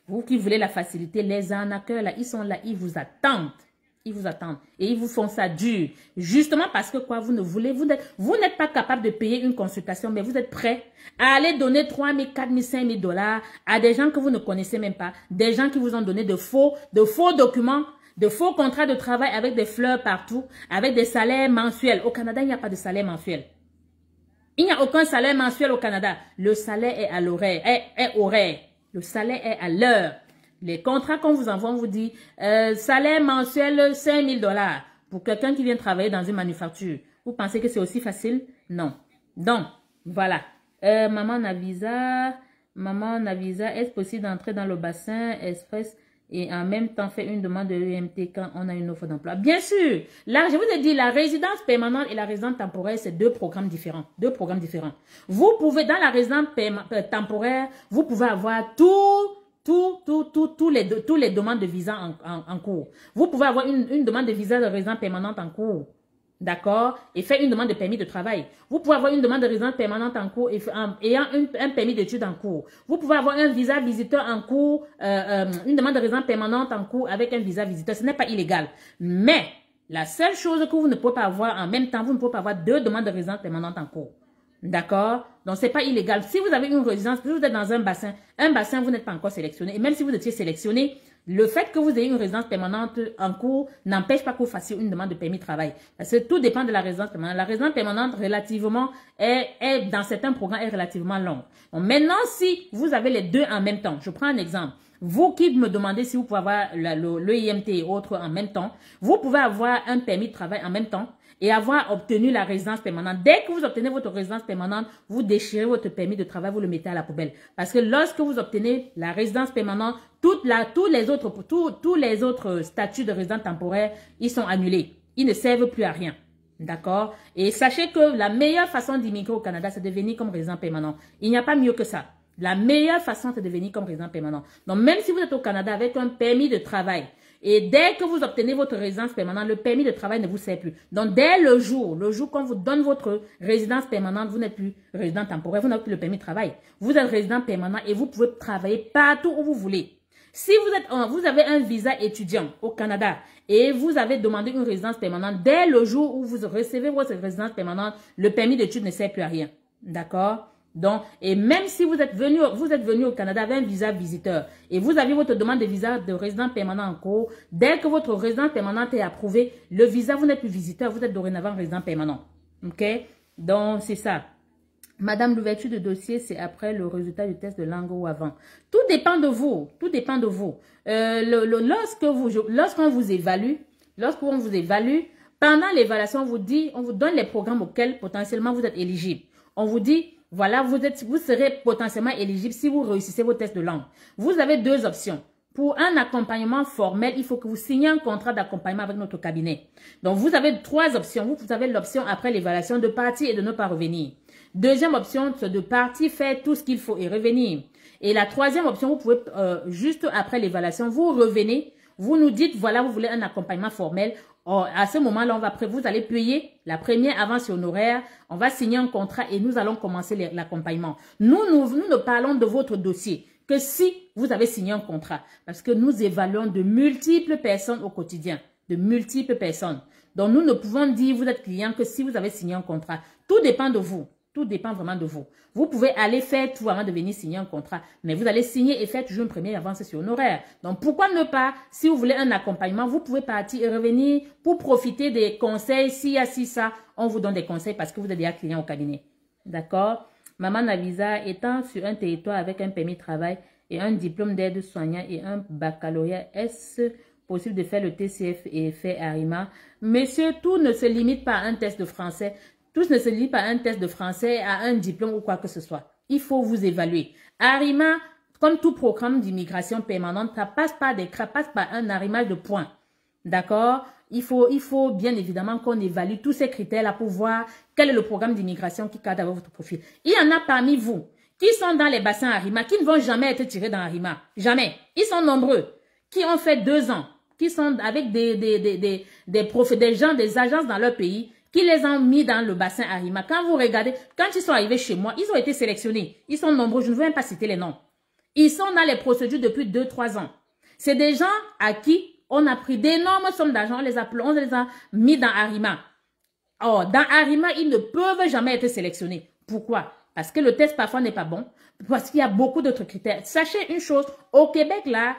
Vous qui voulez la facilité, les arnaqueurs, là, ils sont là, ils vous attendent. Ils vous attendent et ils vous font ça dur. Justement parce que quoi, vous n'êtes pas capable de payer une consultation, mais vous êtes prêt à aller donner 3 000, 4 000, 5 000 $ à des gens que vous ne connaissez même pas, des gens qui vous ont donné de faux documents, de faux contrats de travail avec des fleurs partout, avec des salaires mensuels. Au Canada, il n'y a pas de salaire mensuel. Il n'y a aucun salaire mensuel au Canada. Le salaire est à l'horaire, est horaire. Le salaire est à l'heure. Les contrats qu'on vous envoie, on vous dit salaire mensuel 5 000 $ pour quelqu'un qui vient travailler dans une manufacture. Vous pensez que c'est aussi facile? Non. Donc, voilà. Maman Navisa, est-ce possible d'entrer dans le bassin express et en même temps faire une demande de EMT quand on a une offre d'emploi? Bien sûr. Là, je vous ai dit, la résidence permanente et la résidence temporaire, c'est deux programmes différents. Vous pouvez, dans la résidence temporaire, vous pouvez avoir tous les demandes de visa en cours. Vous pouvez avoir une demande de visa de résidence permanente en cours. D'accord? Et faire une demande de permis de travail. Vous pouvez avoir une demande de résidence permanente en cours ayant un permis d'études en cours. Vous pouvez avoir un visa visiteur en cours, une demande de résidence permanente en cours avec un visa visiteur. Ce n'est pas illégal. Mais la seule chose que vous ne pouvez pas avoir en même temps, vous ne pouvez pas avoir deux demandes de résidence permanente en cours. D'accord? Donc, c'est pas illégal. Si vous avez une résidence, si vous êtes dans un bassin, vous n'êtes pas encore sélectionné. Et même si vous étiez sélectionné, le fait que vous ayez une résidence permanente en cours n'empêche pas que vous fassiez une demande de permis de travail. Parce que tout dépend de la résidence permanente. La résidence permanente, relativement, dans certains programmes, est relativement longue. Donc, maintenant, si vous avez les deux en même temps, je prends un exemple. Vous qui me demandez si vous pouvez avoir le IMT et autres en même temps, vous pouvez avoir un permis de travail en même temps et avoir obtenu la résidence permanente. Dès que vous obtenez votre résidence permanente, vous déchirez votre permis de travail, vous le mettez à la poubelle. Parce que lorsque vous obtenez la résidence permanente, tous les autres statuts de résident temporaire, ils sont annulés. Ils ne servent plus à rien. D'accord? Et sachez que la meilleure façon d'immigrer au Canada, c'est de venir comme résident permanent. Il n'y a pas mieux que ça. La meilleure façon, c'est de venir comme résident permanent. Donc, même si vous êtes au Canada avec un permis de travail, et dès que vous obtenez votre résidence permanente, le permis de travail ne vous sert plus. Donc, dès le jour qu'on vous donne votre résidence permanente, vous n'êtes plus résident temporaire, vous n'avez plus le permis de travail. Vous êtes résident permanent et vous pouvez travailler partout où vous voulez. Si vous avez un visa étudiant au Canada et vous avez demandé une résidence permanente, dès le jour où vous recevez votre résidence permanente, le permis d'études ne sert plus à rien. D'accord? Donc, et même si vous êtes venu au Canada avec un visa visiteur et vous avez votre demande de visa de résident permanent en cours, dès que votre résidence permanente est approuvée, le visa, vous n'êtes plus visiteur, vous êtes dorénavant résident permanent. OK? Donc, c'est ça. Madame, l'ouverture de dossier, c'est après le résultat du test de langue ou avant. Tout dépend de vous. Tout dépend de vous. Lorsqu'on vous évalue, pendant l'évaluation, on vous donne les programmes auxquels potentiellement vous êtes éligible. On vous dit, voilà, vous serez potentiellement éligible si vous réussissez vos tests de langue. Vous avez deux options. Pour un accompagnement formel, il faut que vous signiez un contrat d'accompagnement avec notre cabinet. Donc, vous avez trois options. Vous avez l'option après l'évaluation de partir et de ne pas revenir. Deuxième option, c'est de partir, faire tout ce qu'il faut et revenir. Et la troisième option, vous pouvez, juste après l'évaluation, vous revenez, vous nous dites, voilà, vous voulez un accompagnement formel. À ce moment-là, vous allez payer la première avance honoraire, on va signer un contrat et nous allons commencer l'accompagnement. Nous ne parlons de votre dossier que si vous avez signé un contrat. Parce que nous évaluons de multiples personnes au quotidien. De multiples personnes. Donc, nous ne pouvons dire, vous êtes client, que si vous avez signé un contrat. Tout dépend de vous. Tout dépend vraiment de vous. Vous pouvez aller faire tout avant de venir signer un contrat. Mais vous allez signer et faire toujours une première avance sur honoraire. Donc, pourquoi ne pas, si vous voulez un accompagnement, vous pouvez partir et revenir pour profiter des conseils. S'il y a ça, on vous donne des conseils parce que vous êtes déjà client au cabinet. D'accord? Maman Navisa, étant sur un territoire avec un permis de travail et un diplôme d'aide-soignant et un baccalauréat, est-ce possible de faire le TCF et faire ARIMA? Monsieur, tout ne se limite pas à un test de français. Tout ne se limite pas à un test de français, à un diplôme ou quoi que ce soit. Il faut vous évaluer. ARIMA, comme tout programme d'immigration permanente, ça passe par un arrimage de points. D'accord? Il faut bien évidemment qu'on évalue tous ces critères-là pour voir quel est le programme d'immigration qui cadre avec votre profil. Il y en a parmi vous qui sont dans les bassins ARIMA, qui ne vont jamais être tirés dans ARIMA. Jamais. Ils sont nombreux. Qui ont fait 2 ans. Qui sont avec des gens, des agences dans leur pays, qui les ont mis dans le bassin ARIMA. Quand vous regardez, quand ils sont arrivés chez moi, ils ont été sélectionnés. Ils sont nombreux. Je ne veux même pas citer les noms. Ils sont dans les procédures depuis 2-3 ans. C'est des gens à qui on a pris d'énormes sommes d'argent, on les a mis dans ARIMA. Or, dans ARIMA, ils ne peuvent jamais être sélectionnés. Pourquoi? Parce que le test parfois n'est pas bon. Parce qu'il y a beaucoup d'autres critères. Sachez une chose, au Québec, là,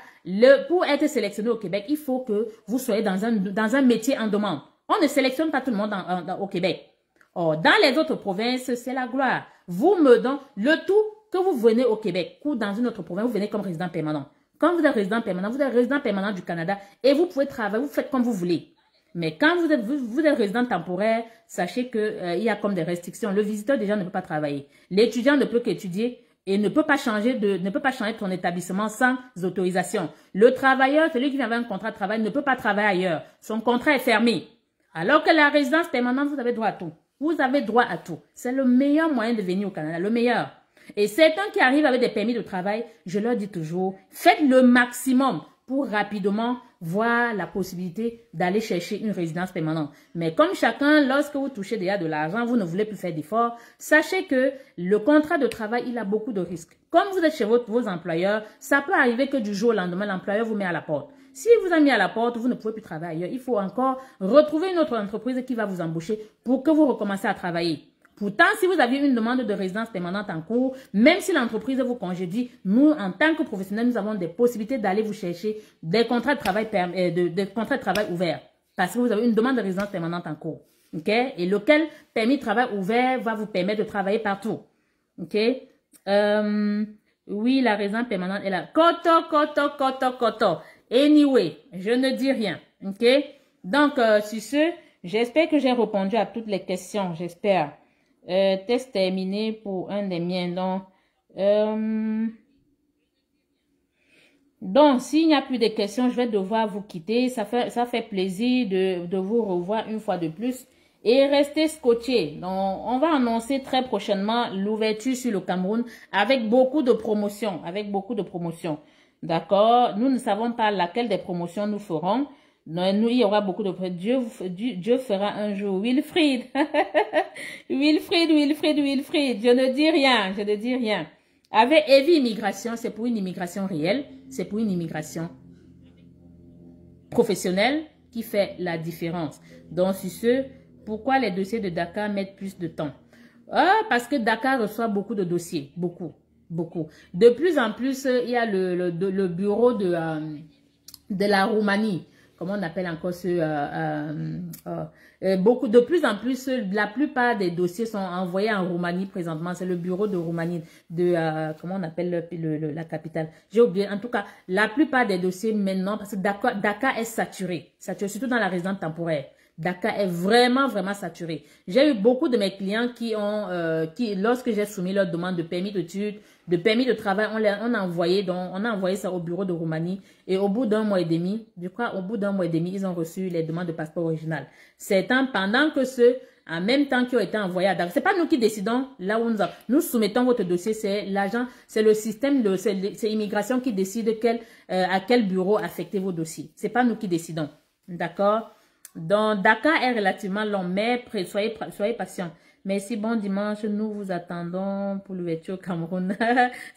pour être sélectionné au Québec, il faut que vous soyez dans un métier en demande. On ne sélectionne pas tout le monde au Québec. Or, dans les autres provinces, c'est la gloire. Vous me donnez le tout que vous venez au Québec ou dans une autre province, vous venez comme résident permanent. Quand vous êtes résident permanent, vous êtes résident permanent du Canada et vous pouvez travailler, vous faites comme vous voulez. Mais quand vous êtes résident temporaire, sachez qu'il y a comme des restrictions. Le visiteur déjà ne peut pas travailler. L'étudiant ne peut qu'étudier et ne peut pas changer ton établissement sans autorisation. Le travailleur, celui qui avait un contrat de travail, ne peut pas travailler ailleurs. Son contrat est fermé. Alors que la résidence permanente, vous avez droit à tout. Vous avez droit à tout. C'est le meilleur moyen de venir au Canada, le meilleur. Et certains qui arrivent avec des permis de travail, je leur dis toujours, faites le maximum pour rapidement voir la possibilité d'aller chercher une résidence permanente. Mais comme chacun, lorsque vous touchez déjà de l'argent, vous ne voulez plus faire d'efforts, sachez que le contrat de travail, il a beaucoup de risques. Comme vous êtes chez vos employeurs, ça peut arriver que du jour au lendemain, l'employeur vous met à la porte. Si vous a mis à la porte, vous ne pouvez plus travailler ailleurs. Il faut encore retrouver une autre entreprise qui va vous embaucher pour que vous recommencez à travailler. Pourtant, si vous aviez une demande de résidence permanente en cours, même si l'entreprise vous congédie, nous, en tant que professionnels, nous avons des possibilités d'aller vous chercher des contrats de travail, ouverts. Parce que vous avez une demande de résidence permanente en cours. Okay? Et lequel permis de travail ouvert va vous permettre de travailler partout. Okay? Oui, la résidence permanente est là. Koto. Anyway, je ne dis rien. OK? Donc, sur ce, j'espère que j'ai répondu à toutes les questions. J'espère. Test terminé pour un des miens. Donc, s'il n'y a plus de questions, je vais devoir vous quitter. Ça fait plaisir de vous revoir une fois de plus. Et restez scotchés. Donc, on va annoncer très prochainement l'ouverture sur le Cameroun avec beaucoup de promotions. D'accord? Nous ne savons pas laquelle des promotions nous ferons. Nous, il y aura beaucoup de... Dieu fera un jour. Wilfried. Wilfried. Je ne dis rien. Avec Heavy Immigration, c'est pour une immigration réelle. C'est pour une immigration professionnelle qui fait la différence. Donc, sur ce, pourquoi les dossiers de Dakar mettent plus de temps? Parce que Dakar reçoit beaucoup de dossiers. Beaucoup. De plus en plus, il y a le bureau de la Roumanie. Comment on appelle encore de plus en plus, la plupart des dossiers sont envoyés en Roumanie présentement. C'est le bureau de Roumanie comment on appelle la capitale. J'ai oublié. En tout cas, la plupart des dossiers maintenant, parce que Dakar est saturé, surtout dans la résidence temporaire. Dakar est vraiment saturé. J'ai eu beaucoup de mes clients qui lorsque j'ai soumis leur demande de permis d'études, de permis de travail, on a envoyé ça au bureau de Roumanie et au bout d'un mois et demi, ils ont reçu les demandes de passeport original. C'est pendant que en même temps qui ont été envoyés à Dakar. C'est pas nous qui décidons là où nous soumettons votre dossier, c'est l'agent, c'est le système c'est immigration qui décide à quel bureau affecter vos dossiers. C'est pas nous qui décidons. D'accord? Donc, Dakar est relativement long, mais soyez patients. Merci, bon dimanche. Nous vous attendons pour l'ouverture au Cameroun.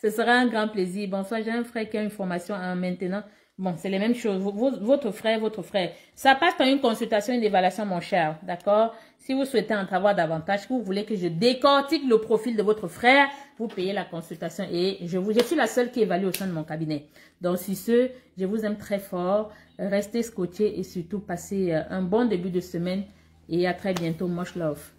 Ce sera un grand plaisir. Bonsoir, j'ai un frère qui a une formation maintenant. Bon, c'est les mêmes choses. Votre frère. Ça passe par une consultation, une évaluation, mon cher. D'accord? Si vous souhaitez en savoir davantage, si vous voulez que je décortique le profil de votre frère, vous payez la consultation. Et je suis la seule qui évalue au sein de mon cabinet. Donc, sur ce, je vous aime très fort. Restez scotchés et surtout passez un bon début de semaine. Et à très bientôt. Much love.